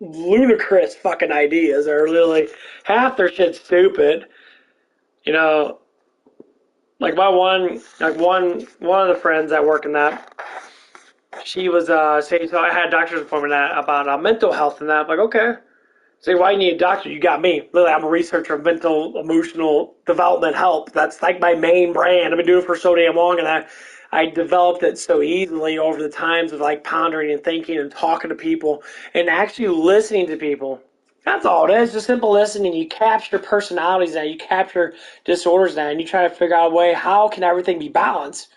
ludicrous fucking ideas, or literally half their shit's stupid. You know, like one of the friends that work in that, she was saying, so I had a doctor's appointment about mental health and that. I'm like, okay. Say, why you need a doctor? You got me. Literally, I'm a researcher of mental, emotional development help. That's like my main brand. I've been doing it for so damn long, and I developed it so easily over the times of like pondering and thinking and talking to people and actually listening to people. That's all it is. Just simple listening. You capture personalities now. You capture disorders now, and you try to figure out a way how can everything be balanced.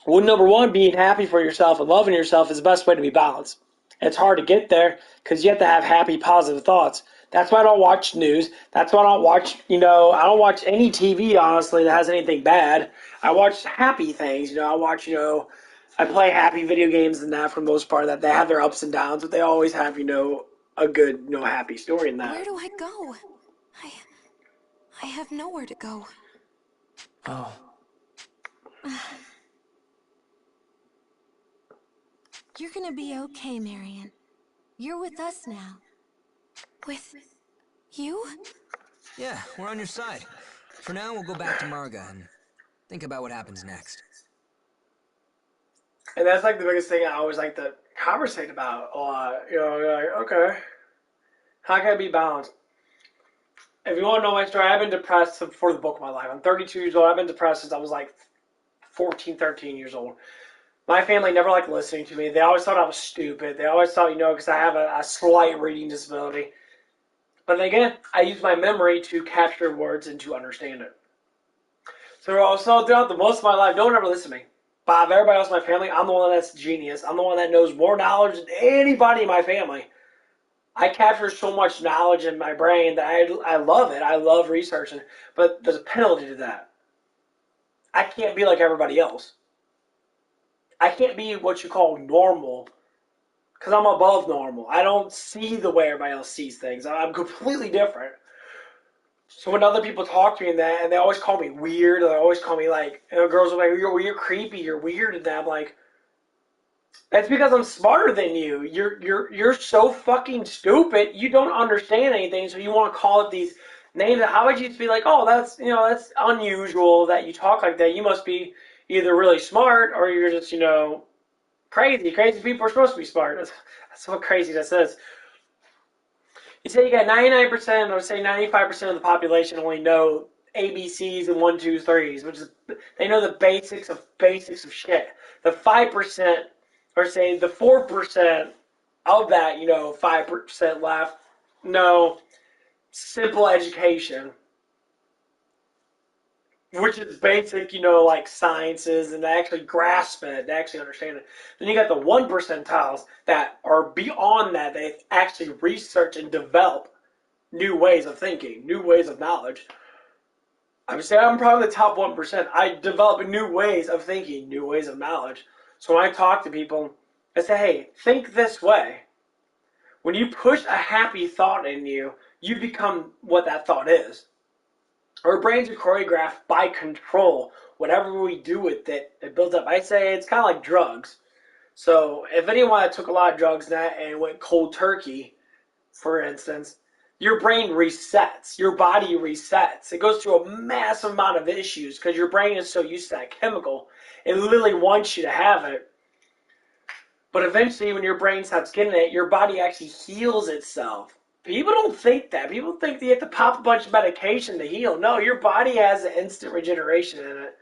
Well, number one, being happy for yourself and loving yourself is the best way to be balanced. It's hard to get there because you have to have happy, positive thoughts. That's why I don't watch news. That's why I don't watch, I don't watch any TV, honestly, that has anything bad. I watch happy things. I watch, I play happy video games and that for the most part. That they have their ups and downs, but they always have, a good, happy story in that. Where do I go? I have nowhere to go. Oh. You're gonna be okay, Marion. You're with us now. With you? Yeah, we're on your side. For now, we'll go back to Marga and think about what happens next. And that's like the biggest thing I always like to conversate about a lot. Like, okay, how can I be balanced? If you want to know my story, I've been depressed for the bulk of my life. I'm 32 years old. I've been depressed since I was like 14, 13 years old. My family never liked listening to me. They always thought I was stupid. They always thought, because I have a slight reading disability. But then again, I use my memory to capture words and to understand it. So also throughout the most of my life, no one ever listened to me. But of everybody else in my family, I'm the one that's genius. I'm the one that knows more knowledge than anybody in my family. I capture so much knowledge in my brain that I love it. I love researching. But there's a penalty to that. I can't be like everybody else. I can't be what you call normal because I'm above normal. I don't see the way everybody else sees things. I'm completely different. So when other people talk to me and they always call me weird, or they always call me like, girls are like, you're creepy, you're weird, and I'm like, that's because I'm smarter than you. You're so fucking stupid. You don't understand anything, so you want to call it these names. How would you just be like, oh, that's unusual that you talk like that. You must be either really smart or you're just crazy. Crazy people are supposed to be smart. That's what crazy this is. You say you got 99%, or say 95% of the population only know ABCs and 1, 2, 3s, which is they know the basics of shit. The 5%, or say the 4% of that, 5% left, know simple education, which is basic, like sciences, and they actually grasp it, they actually understand it. Then you got the 1 percentiles that are beyond that. They actually research and develop new ways of thinking, new ways of knowledge. I would say I'm probably the top 1%. I develop new ways of thinking, new ways of knowledge. So when I talk to people, I say, hey, think this way. When you push a happy thought in you, you become what that thought is. Our brains are choreographed by control. Whatever we do with it, it builds up. I say it's kind of like drugs. So if anyone that took a lot of drugs and went cold turkey, for instance, your brain resets. Your body resets. It goes through a massive amount of issues because your brain is so used to that chemical. It literally wants you to have it. But eventually, when your brain stops getting it, your body actually heals itself. People don't think that. People think that you have to pop a bunch of medication to heal. No, your body has an instant regeneration in it.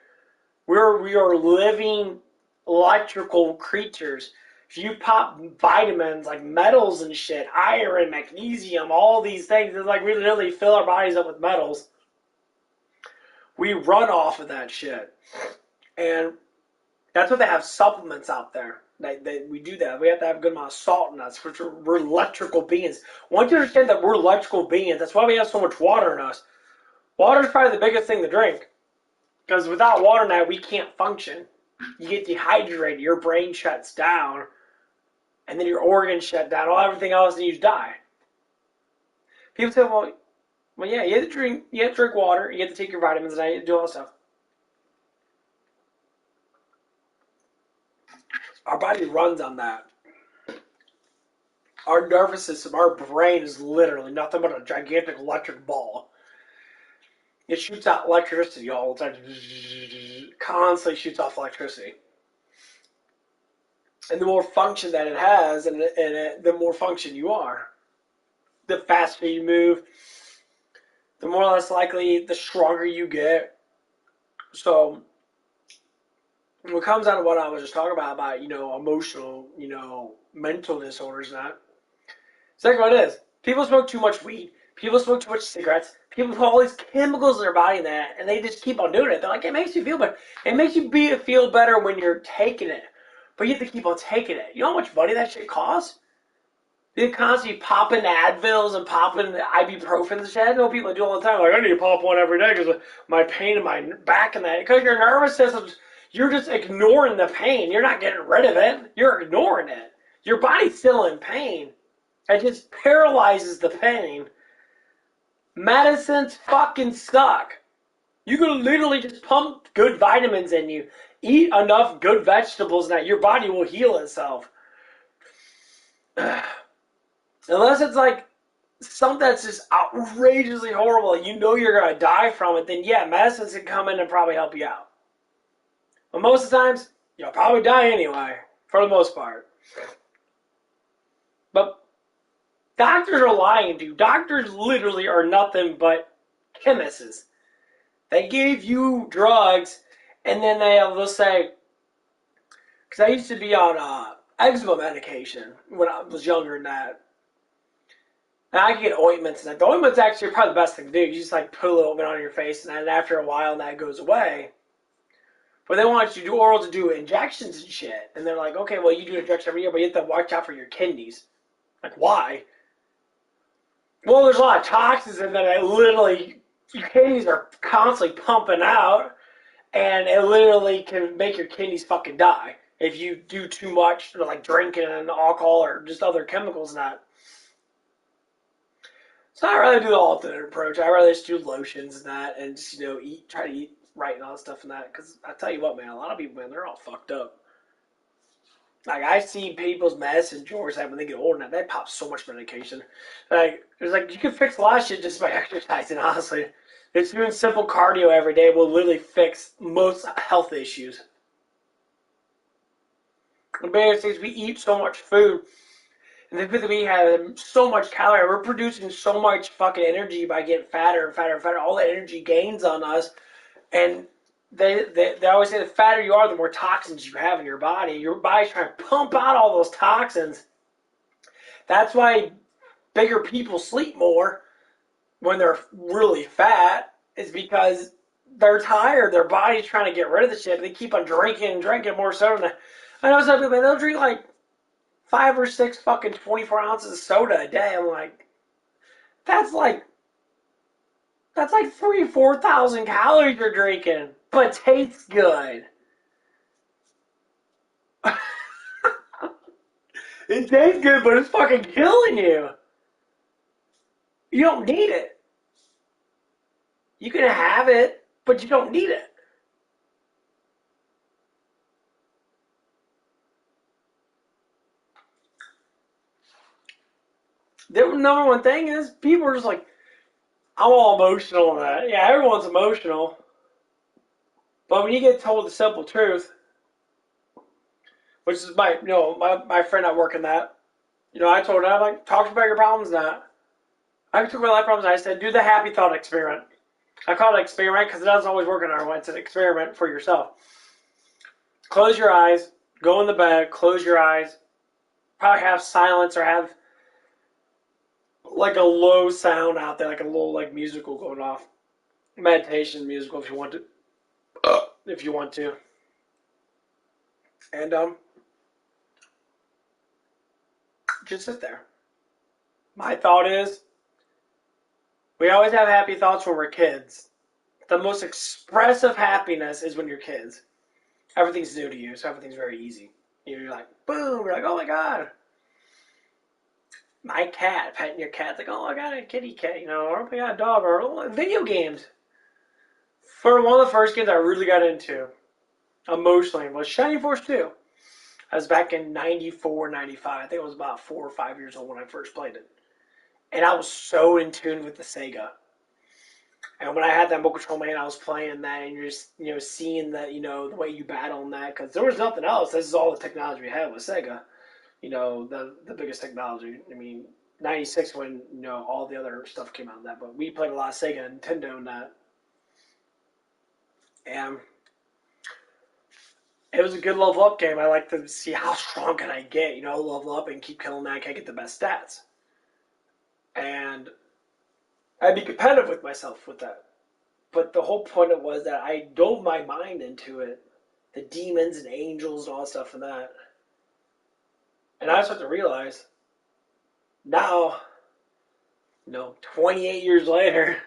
We are living electrical creatures. If you pop vitamins like metals and shit, iron, magnesium, all these things, it's like we literally fill our bodies up with metals. We run off of that shit. And that's what they have supplements out there. We do that. We have to have a good amount of salt in us. We're electrical beings. Once you understand that we're electrical beings, that's why we have so much water in us. Water is probably the biggest thing to drink. Because without water now, we can't function. You get dehydrated, your brain shuts down, and then your organs shut down, everything else, and you die. People say, well, yeah, you have to drink water, you have to take your vitamins, and you have to do all that stuff. Our body runs on that. Our nervous system, our brain is literally nothing but a gigantic electric ball. It shoots out electricity all the time. Constantly shoots off electricity. And the more function that it has, the more function you are. The faster you move, the more or less likely, the stronger you get. So, what comes out of what I was just talking about emotional, mental disorders and that. It's like what it is. People smoke too much weed. People smoke too much cigarettes. People put all these chemicals in their body and they just keep on doing it. They're like, it makes you feel better. It makes you feel better when you're taking it. But you have to keep on taking it. You know how much money that shit costs? You're constantly popping Advils and popping ibuprofen and shit. I know people do all the time. Like, I need to pop one every day because of my pain in my back and that. Because your nervous system's, you're just ignoring the pain. You're not getting rid of it. You're ignoring it. Your body's still in pain. It just paralyzes the pain. Medicines fucking suck. You can literally just pump good vitamins in you. Eat enough good vegetables and that your body will heal itself. Unless it's like something that's just outrageously horrible and you know you're going to die from it, then yeah, medicines can come in and probably help you out. But most of the times, you'll probably die anyway, for the most part. But doctors are lying to you. Doctors literally are nothing but chemists. They give you drugs, and then they'll say, because I used to be on eczema medication when I was younger than that. And I could get ointments, and the ointment's actually probably the best thing to do. You just like put a little ointment on your face, and then after a while, that goes away. But they want you to do oral to do injections and shit. And they're like, okay, well, you do injections every year, but you have to watch out for your kidneys. Like, why? Well, there's a lot of toxins in there that literally, your kidneys are constantly pumping out, and it literally can make your kidneys fucking die if you do too much, like drinking and alcohol or just other chemicals and that. So I rather do the alternate approach. I rather just do lotions and that, and just try to eat right and all that stuff and that. Because I tell you what, man, a lot of people, man, they're all fucked up. Like I see people's medicine drawers when they get older, and they pop so much medication. Like it's like you can fix a lot of shit just by exercising. Honestly, it's doing simple cardio every day will literally fix most health issues. The biggest thing is we eat so much food. And the fact that we have so much calorie, we're producing so much fucking energy by getting fatter and fatter and fatter. All the energy gains on us. And they always say the fatter you are, the more toxins you have in your body. Your body's trying to pump out all those toxins. That's why bigger people sleep more when they're really fat. Is because they're tired. Their body's trying to get rid of the shit. But they keep on drinking more soda. I know some people, man, they'll drink like 5 or 6 fucking 24 ounces of soda a day. I'm like, that's like 3,000 or 4,000 calories you're drinking, but tastes good. It tastes good, but it's fucking killing you. You don't need it. You can have it, but you don't need it. The number one thing is people are just like, I'm all emotional and that. Yeah, everyone's emotional. But when you get told the simple truth, which is my friend at work in that, I told her, I'm like, talk about your problems now. I took my life problems and I said, do the happy thought experiment. I call it an experiment because it doesn't always work in our way. It's an experiment for yourself. Close your eyes, go in the bed, close your eyes, probably have silence or have like a low sound out there, like a little like musical going off. Meditation musical if you want to. And just sit there. My thought is, we always have happy thoughts when we're kids. The most expressive happiness is when you're kids. Everything's new to you, so everything's very easy. You're like, boom, you're like, oh my god. My cat, petting your cat's like, oh, I got a kitty cat, or I got a dog, or video games. For one of the first games I really got into, emotionally, was Shining Force 2. I was back in 94, 95. I think I was about 4 or 5 years old when I first played it. And I was so in tune with the Sega. And when I had that Remote Control Man, I was playing that, and you're just, seeing that, the way you battle in that, because there was nothing else. This is all the technology we had with Sega. The biggest technology. I mean, 96 when, all the other stuff came out of that. But we played a lot of Sega and Nintendo in that. And it was a good level up game. I like to see how strong can I get, level up and keep killing that. Can I get the best stats? and I'd be competitive with myself with that. But the whole point of it was that I dove my mind into it, the demons and angels and all that stuff and that. And I started to realize now, 28 years later,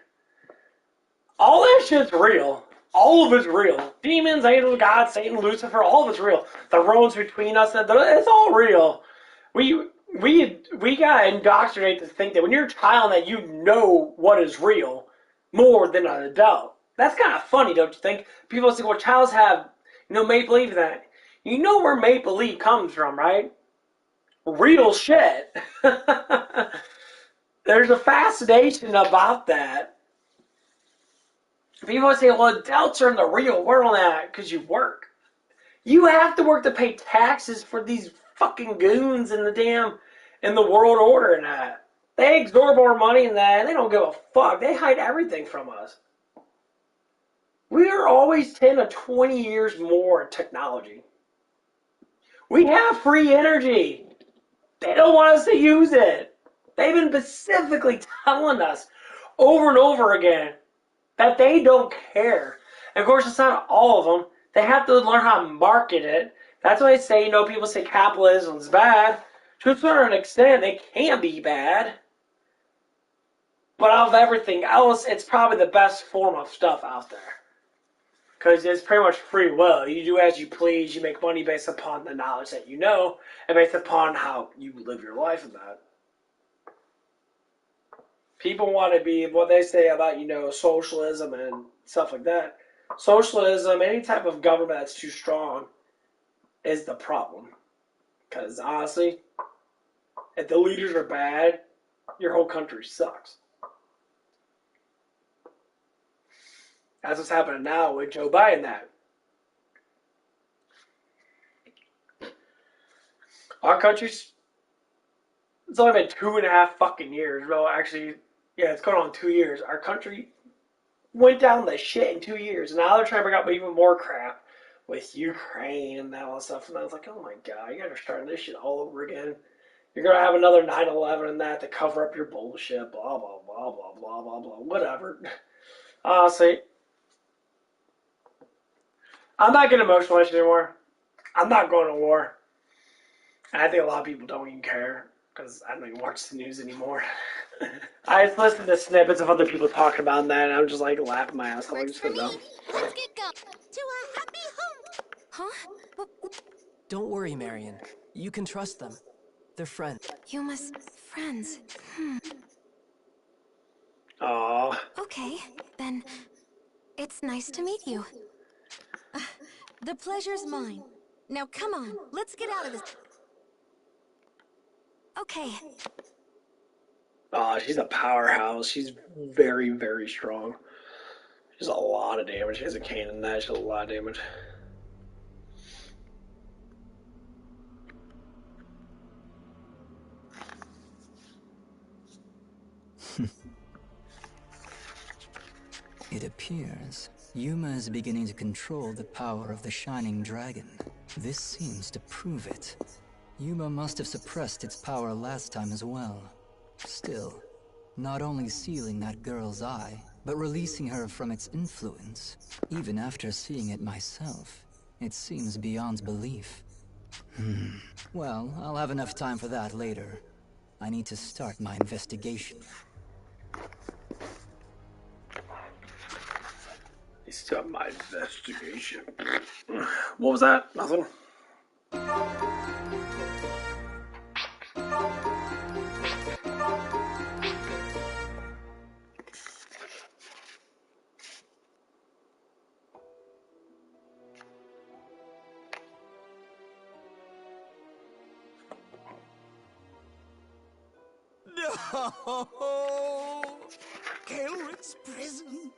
all that shit's real. All of it's real. Demons, angels, God, Satan, Lucifer, all of it's real. The roads between us, it's all real. We got indoctrinated to think that when you're a child that you know what is real more than an adult. That's kind of funny, don't you think? People say, well, childs have, make-believe in that. You know where make-believe comes from, right? Real shit. There's a fascination about that. People say, well, adults are in the real world now because you work. You have to work to pay taxes for these fucking goons in the world order and that. They absorb more money than that, and they don't give a fuck. They hide everything from us. We are always 10 to 20 years more in technology. We have free energy. They don't want us to use it. They've been specifically telling us over and over again that they don't care. And of course, it's not all of them. They have to learn how to market it. That's why I say, people say capitalism is bad. To a certain extent, it can be bad. But out of everything else, it's probably the best form of stuff out there. Because it's pretty much free will. You do as you please. You make money based upon the knowledge that you know, and based upon how you live your life in that. People want to be, what they say about, socialism and stuff like that. Socialism, any type of government that's too strong, is the problem. Because honestly, if the leaders are bad, your whole country sucks. That's what's happening now with Joe Biden. That our country's, it's only been 2.5 fucking years. Well, actually, yeah, it's going on 2 years. Our country went down the shit in 2 years. And now they're trying to bring up even more crap with Ukraine and that all stuff. And I was like, oh my god, you guys are starting this shit all over again. You're going to have another 9/11 and that to cover up your bullshit. Blah, blah, blah, blah, blah, blah, blah. Whatever. Honestly, I'm not getting emotional anymore. I'm not going to war. And I think a lot of people don't even care because I don't even watch the news anymore. I just listen to snippets of other people talking about that, and I'm just like laughing my ass off. Works for me. Let's get going. To a happy home. Huh? Don't worry, Marion. You can trust them. They're friends. Friends. Aww. Okay, then it's nice to meet you. The pleasure's mine. Now come on, let's get out of this. Okay. Aw, she's a powerhouse. She's very, very strong. She does a lot of damage. She has a cane in that. She does a lot of damage. It appears Yuma is beginning to control the power of the Shining Dragon. This seems to prove it. Yuma must have suppressed its power last time as well. Still, not only sealing that girl's eye, but releasing her from its influence. Even after seeing it myself, it seems beyond belief. Well, I'll have enough time for that later. I need to start my investigation. Start my investigation. What was that? Nothing. No! Gelrick's prison!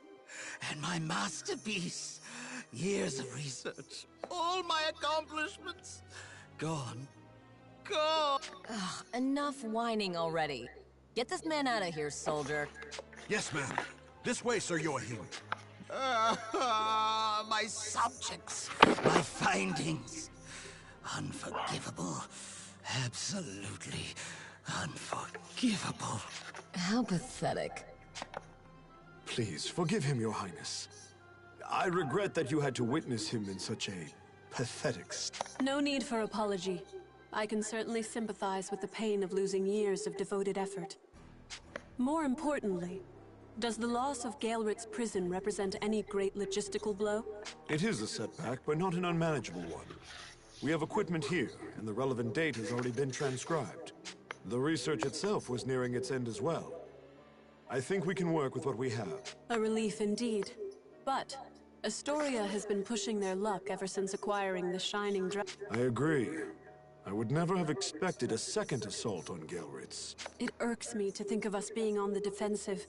And my masterpiece! Years of research, all my accomplishments, gone. Gone! Ugh, enough whining already. Get this man out of here, soldier. Yes, ma'am. This way, Sir Joachim. My subjects, my findings. Unforgivable. Absolutely Unforgivable. How pathetic. Please, forgive him, Your Highness. I regret that you had to witness him in such a pathetic state. No need for apology. I can certainly sympathize with the pain of losing years of devoted effort. More importantly, does the loss of Gaelrit's prison represent any great logistical blow? It is a setback, but not an unmanageable one. We have equipment here, and the relevant date has already been transcribed. The research itself was nearing its end as well. I think we can work with what we have. A relief indeed. But Astoria has been pushing their luck ever since acquiring the Shining Dragon. I agree. I would never have expected a second assault on Gaelrit's. It irks me to think of us being on the defensive.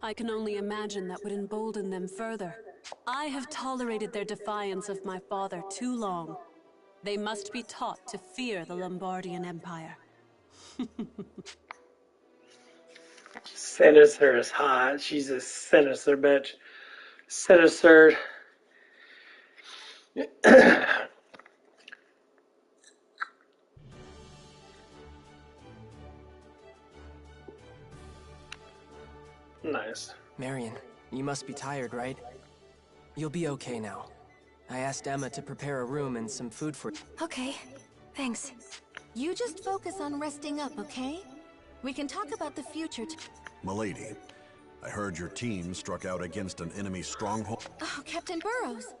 I can only imagine that would embolden them further. I have tolerated their defiance of my father too long. They must be taught to fear the Lombardian Empire. Sinister is hot. She's a sinister bitch. Sinister. Nice. Marion, you must be tired, right? You'll be okay now. I asked Emma to prepare a room and some food for you. Okay, thanks. You just focus on resting up, okay? We can talk about the future Milady, I heard your team struck out against an enemy stronghold. Oh, Captain Burrows.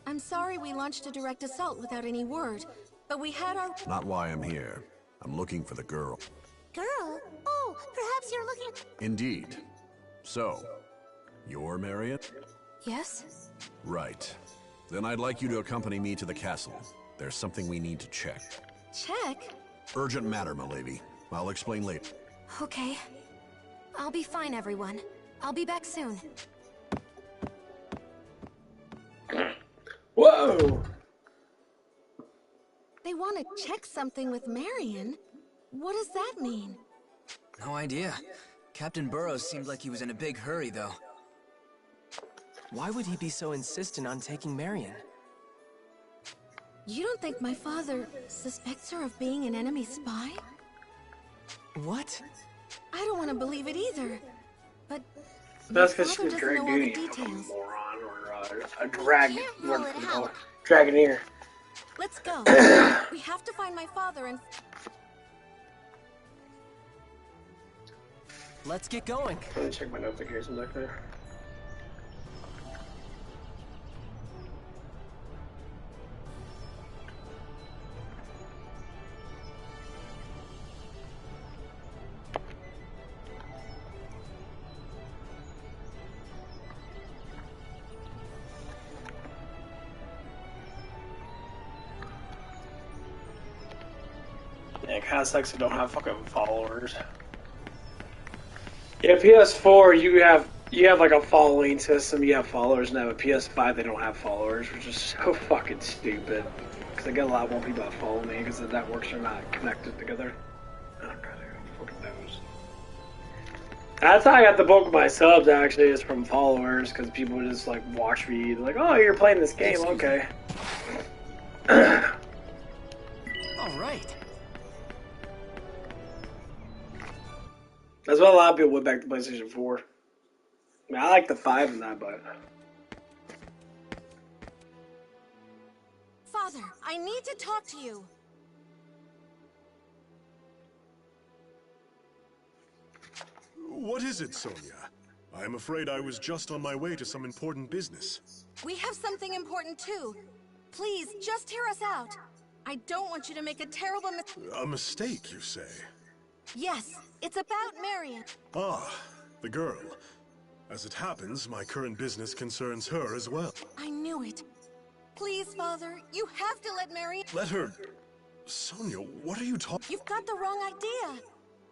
I'm sorry we launched a direct assault without any word, but we had our... Not why I'm here. I'm looking for the girl. Girl? Oh, perhaps you're looking... Indeed. So, you're Marion? Yes? Right. Then I'd like you to accompany me to the castle. There's something we need to check. Check? Urgent matter, milady. I'll explain later. Okay. I'll be fine, everyone. I'll be back soon. Whoa! They want to check something with Marion? What does that mean? No idea. Captain Burrows seemed like he was in a big hurry, though. Why would he be so insistent on taking Marion? You don't think my father suspects her of being an enemy spy? What? I don't want to believe it either. But that's because she's a Dragoon, moron, or a Dragoneer. Let's go. We have to find my father and... Let's get going. Let me check my notifications back there. Yeah, it kind of sucks you don't have fucking followers. Yeah, PS4 you have like a following system. You have followers now. But PS5 they don't have followers, which is so fucking stupid. Because I get a lot more people that follow me because the networks are not connected together. Oh god, I fucking knows. That's how I got the bulk of my subs. Actually, is from followers because people just like watch me. They're like, oh, you're playing this game, okay. All right. That's why a lot of people went back to PlayStation 4. I mean, I like the 5 in that, but... Father, I need to talk to you. What is it, Sonia? I'm afraid I was just on my way to some important business. We have something important too. Please, just hear us out. I don't want you to make a terrible mistake. A mistake, you say? Yes, it's about Marion. Ah, the girl. As it happens, my current business concerns her as well. I knew it. Please, Father, you have to let Marion... Let her... Sonia, what are you talking... You've got the wrong idea.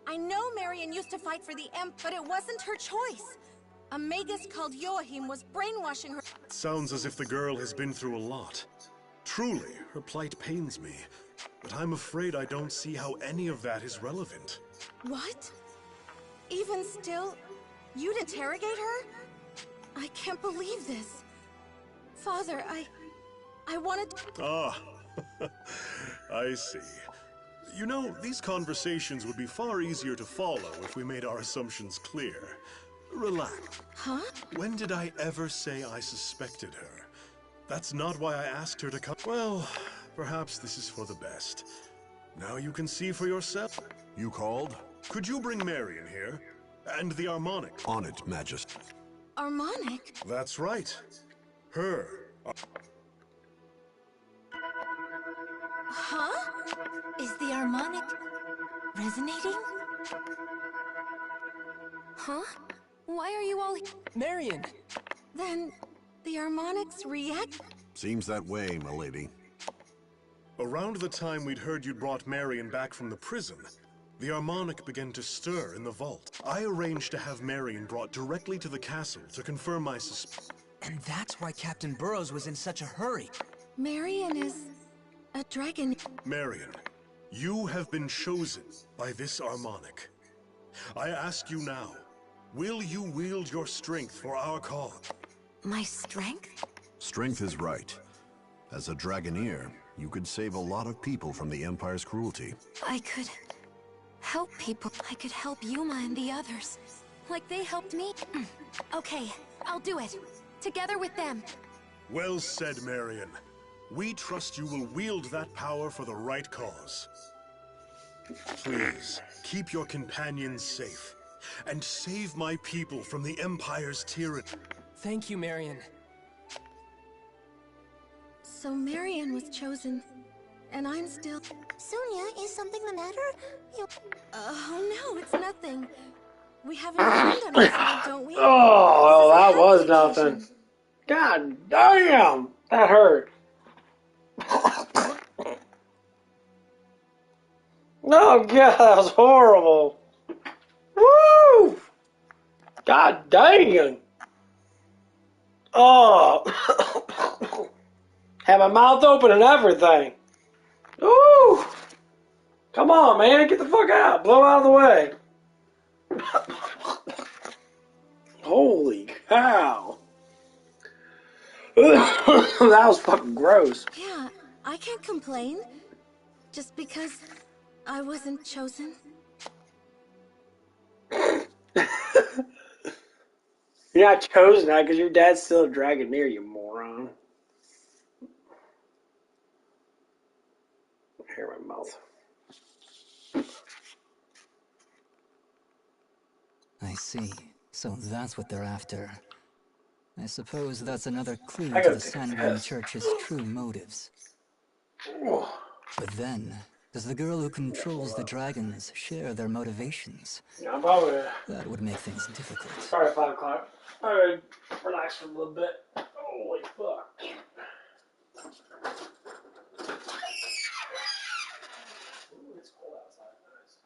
I know Marion used to fight for the Emp, but it wasn't her choice. A magus called Joachim was brainwashing her... It sounds as if the girl has been through a lot. Truly, her plight pains me. But I'm afraid I don't see how any of that is relevant. What? Even still, you'd interrogate her? I can't believe this. Father, I wanted... Ah, I see. You know, these conversations would be far easier to follow if we made our assumptions clear. Relax. Huh? When did I ever say I suspected her? That's not why I asked her to come. Well, perhaps this is for the best. Now you can see for yourself. You called? Could you bring Marion here? And the harmonic? On it, Majesty. Harmonic? That's right. Her. Huh? Is the harmonic resonating? Huh? Why are you all... Marion! Then the harmonics react? Seems that way, milady. Around the time we'd heard you'd brought Marion back from the prison, the harmonic began to stir in the vault. I arranged to have Marion brought directly to the castle to confirm my suspicion. And that's why Captain Burrows was in such a hurry. Marion is a dragon. Marion, you have been chosen by this harmonic. I ask you now, will you wield your strength for our cause? My strength? Strength is right. As a Dragoneer, you could save a lot of people from the Empire's cruelty. I could help people. I could help Yuma and the others. Like they helped me. Okay, I'll do it. Together with them. Well said, Marion. We trust you will wield that power for the right cause. Please, keep your companions safe. And save my people from the Empire's tyranny. Thank you, Marion. So Marion was chosen, and I'm still... Sonia, is something the matter? Oh no, it's nothing. We have a friend on our side, don't we? Oh, that was nothing. God damn! That hurt. Oh god, that was horrible. Woo! God dang! Oh! Had my mouth open and everything. Ooh! Come on, man, get the fuck out. Blow out of the way. Holy cow. That was fucking gross. Yeah, I can't complain. Just because I wasn't chosen. You're not chosen now because your dad's still a Dragoneer, you moron. Hair in my mouth. I see. So that's what they're after. I suppose that's another clue I to gotta the take a Sanguine piss. Church's true motives. But then, does the girl who controls the dragons share their motivations? Yeah, I'm probably That would make things difficult. probably 5 o'clock. Alright, relax for a little bit. Holy fuck. Ooh, it's cold outside. Nice.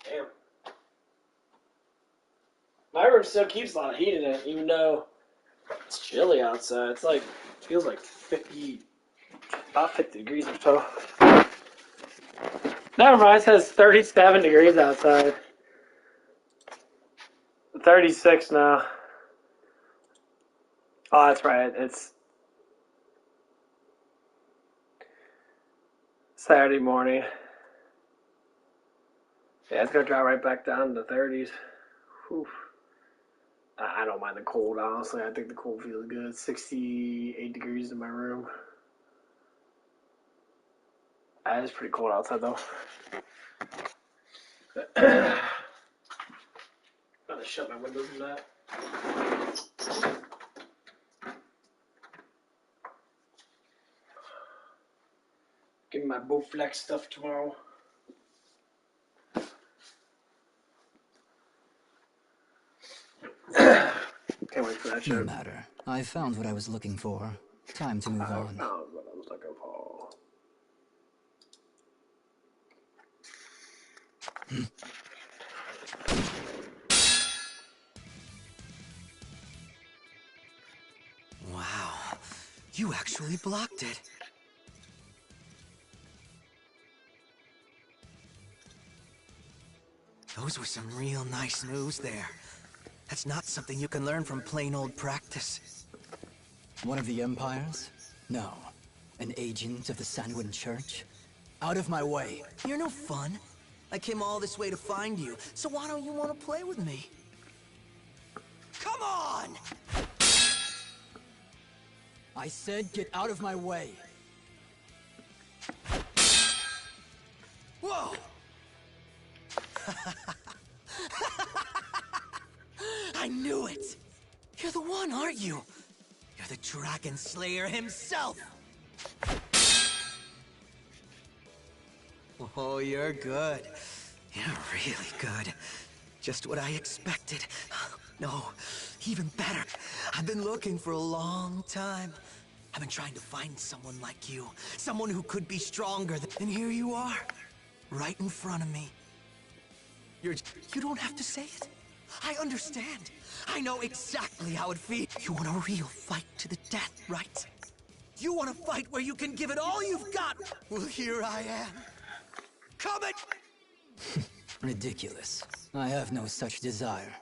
Damn. My room still keeps a lot of heat in it, even though it's chilly outside. It's like, feels like 50, about 50 degrees or so. Never mind, it says 37 degrees outside. 36 now. Oh, that's right. It's Saturday morning. Yeah, it's gonna drop right back down to the 30s. Whew. I don't mind the cold, honestly. I think the cold feels good. 68 degrees in my room. It's pretty cold outside, though. Gotta shut my windows and that. Give me my Bowflex stuff tomorrow. Can't wait for that shit. No matter. I found what I was looking for. Time to move on. I found what I was looking for. Wow. You actually blocked it. Those were some real nice moves there. That's not something you can learn from plain old practice. One of the Empires? No. An agent of the Sanguine Church? Out of my way. You're no fun. I came all this way to find you, so why don't you want to play with me? Come on! I said get out of my way. Whoa! I knew it! You're the one, aren't you? You're the Dragon Slayer himself! Oh, you're good. You're really good. Just what I expected. No, even better. I've been looking for a long time. I've been trying to find someone like you. Someone who could be stronger than... And here you are. Right in front of me. You don't have to say it. I understand. I know exactly how it feels. You want a real fight to the death, right? You want a fight where you can give it all you've got. Well, here I am. Come at... Ridiculous. I have no such desire.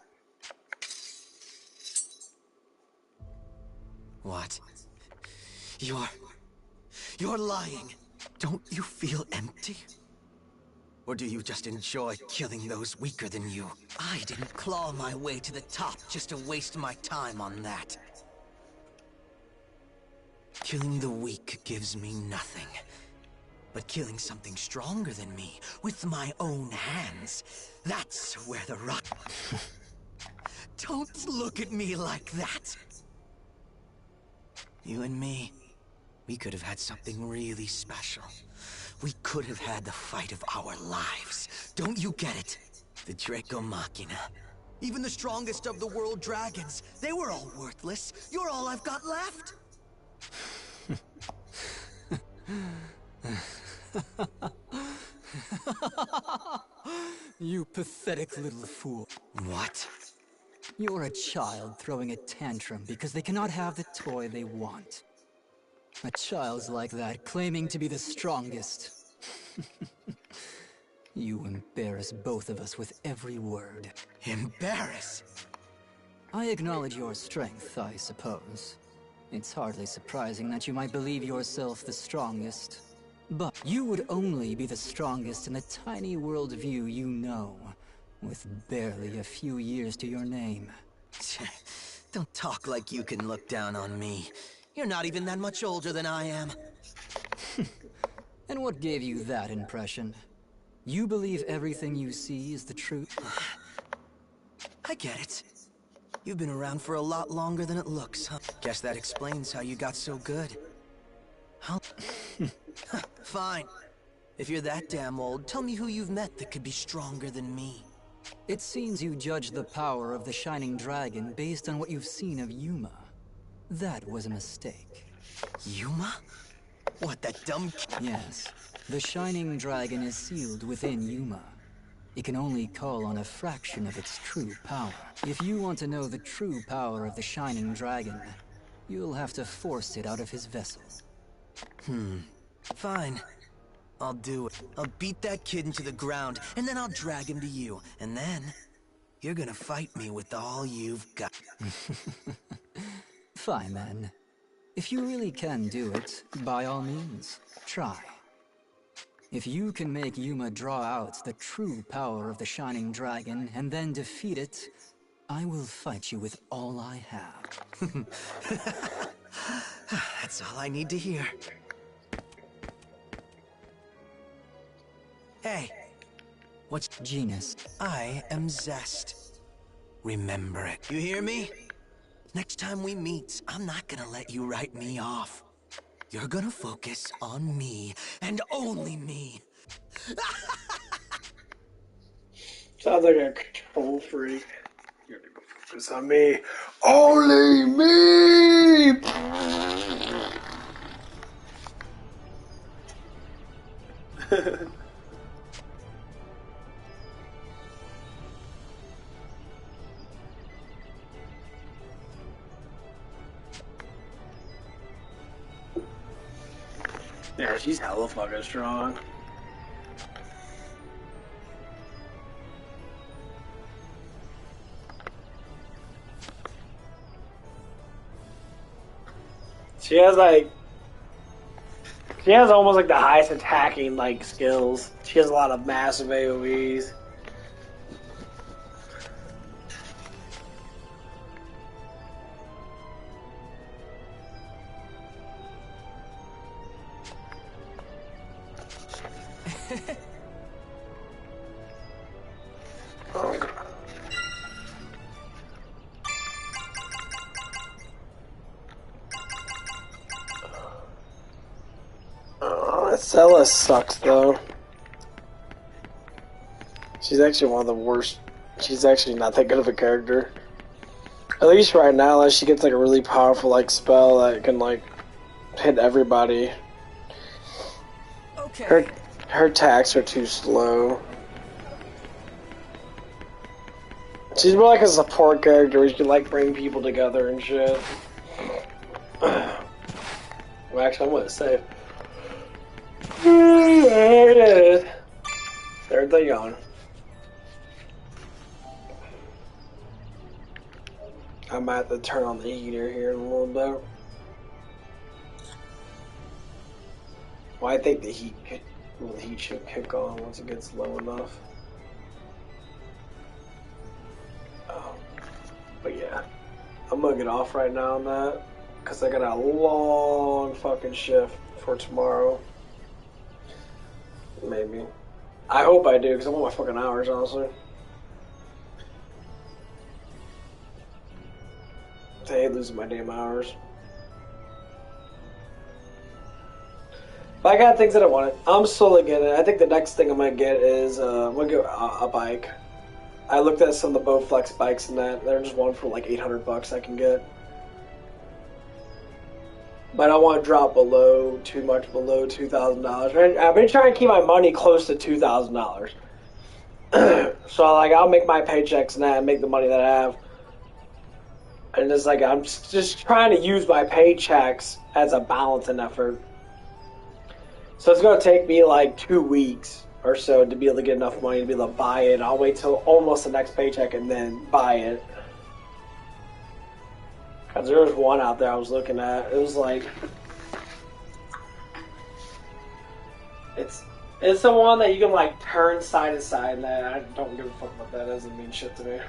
What? You're lying. Don't you feel empty? Or do you just enjoy killing those weaker than you? I didn't claw my way to the top just to waste my time on that. Killing the weak gives me nothing. But killing something stronger than me, with my own hands, that's where the rock... Don't look at me like that! You and me, we could have had something really special. We could have had the fight of our lives. Don't you get it? The Draco Machina. Even the strongest of the world dragons, they were all worthless. You're all I've got left. You pathetic little fool. What? You're a child throwing a tantrum because they cannot have the toy they want. A child's like that, claiming to be the strongest. You embarrass both of us with every word. Embarrass? I acknowledge your strength, I suppose. It's hardly surprising that you might believe yourself the strongest. But you would only be the strongest in the tiny worldview you know, with barely a few years to your name. Don't talk like you can look down on me. You're not even that much older than I am. And what gave you that impression? You believe everything you see is the truth? I get it. You've been around for a lot longer than it looks, huh? Guess that explains how you got so good. How? Fine. If you're that damn old, tell me who you've met that could be stronger than me. It seems you judge the power of the Shining Dragon based on what you've seen of Yuma. That was a mistake. Yuma? What, that dumb Yes. The Shining Dragon is sealed within Yuma. It can only call on a fraction of its true power. If you want to know the true power of the Shining Dragon, you'll have to force it out of his vessel. Fine. I'll do it. I'll beat that kid into the ground, and then I'll drag him to you. And then, you're gonna fight me with all you've got. Fine, then. If you really can do it, by all means, try. If you can make Yuma draw out the true power of the Shining Dragon and then defeat it, I will fight you with all I have. That's all I need to hear. Hey, What's Genus? I am Zest. Remember it. You hear me? Next time we meet, I'm not gonna let you write me off. You're gonna focus on me, and only me. Sounds like a control freak. You're gonna go focus on me. Only me! Yeah, she's hella fucking strong. She has almost like the highest attacking like skills. She has a lot of massive AoEs. Cella sucks though. She's actually one of the worst. She's actually not that good of a character. At least right now, unless she gets like a really powerful like spell that can like hit everybody. Okay. Her attacks are too slow. She's more like a support character where you can like bring people together and shit. Well, actually, I'm gonna save. There it is. There's the yawn. I might have to turn on the heater here in a little bit. Well, I think the heat should kick on once it gets low enough. But yeah, I'm gonna get off right now on that because I got a long fucking shift for tomorrow. Maybe. I hope I do because I want my fucking hours, honestly. I hate losing my damn hours. But I got things that I wanted. I'm slowly getting it. I think the next thing I'm gonna get is I'm gonna get a bike. I looked at some of the Bowflex bikes and that. They're just one for like $800 I can get. But I don't want to drop too much below $2,000. I've been trying to keep my money close to $2,000. So like I'll make my paychecks and that and make the money that I have. And it's like I'm just trying to use my paychecks as a balancing effort. So it's going to take me like 2 weeks or so to be able to get enough money to be able to buy it. I'll wait till almost the next paycheck and then buy it. Because there was one out there I was looking at. It was like... It's the one that you can like turn side to side and that. I don't give a fuck about that. It doesn't mean shit to me.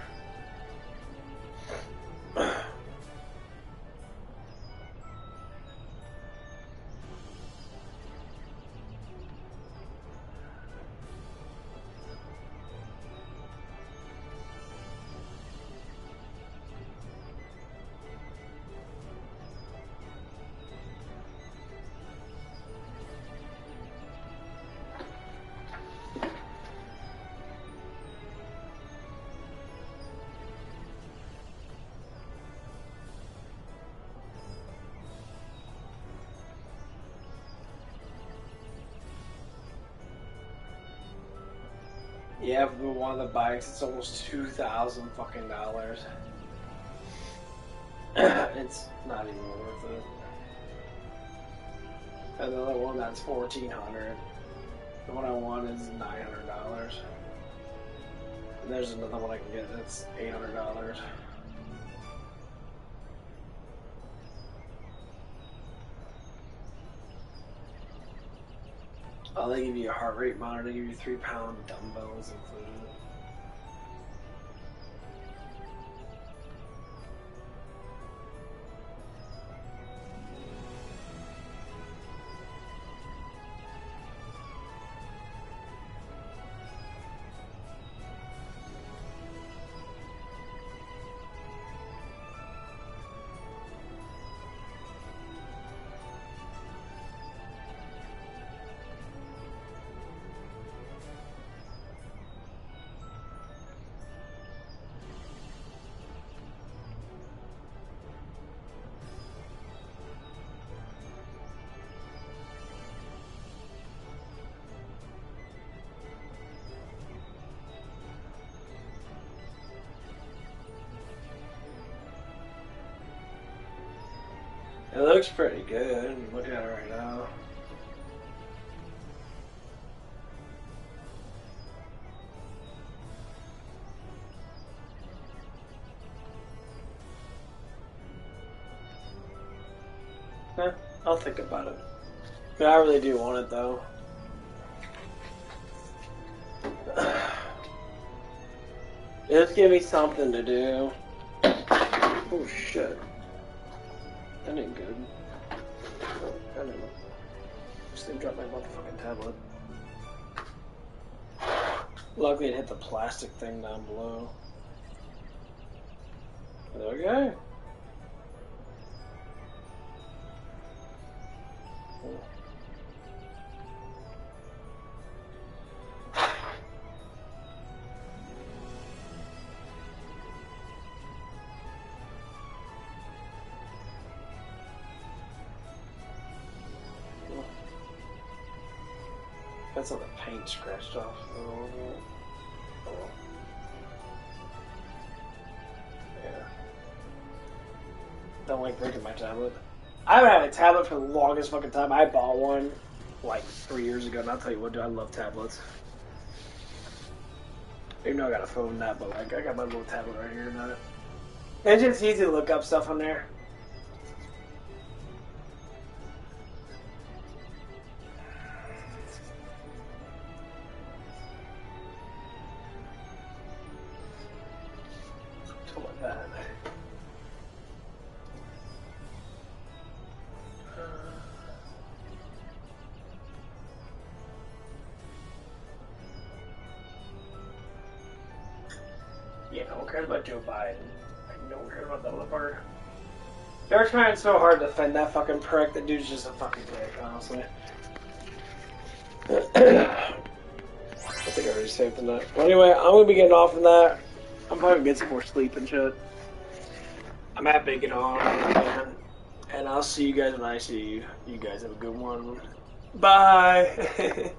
Yeah, but one of the bikes, it's almost $2,000 fucking dollars. It's not even worth it. And the other one that's $1,400. The one I want is $900. And there's another one I can get that's $800. Oh, they give you a heart rate monitor, they give you 3-pound dumbbells included. It looks pretty good. I'm looking at it right now. I'll think about it. I really do want it though. Just give me something to do. Oh shit. That ain't good. I don't know. Just didn't drop my motherfucking tablet. Luckily it hit the plastic thing down below. Okay. That's how the paint scratched off. Yeah. Don't like breaking my tablet. I haven't had a tablet for the longest fucking time. I bought one like 3 years ago, and I'll tell you what, dude, I love tablets. Even though I got a phone and that, but like I got my little tablet right here and that. It's just easy to look up stuff on there. Yeah, no one cares about Joe Biden. Like, no one cares about that other part. They're trying so hard to defend that fucking prick. That dude's just a fucking dick, honestly. I think I already saved the nut. Well, anyway, I'm gonna be getting off from that. I'm probably gonna get some more sleep and shit. I'm happy to get on, and I'll see you guys when I see you. You guys have a good one. Bye.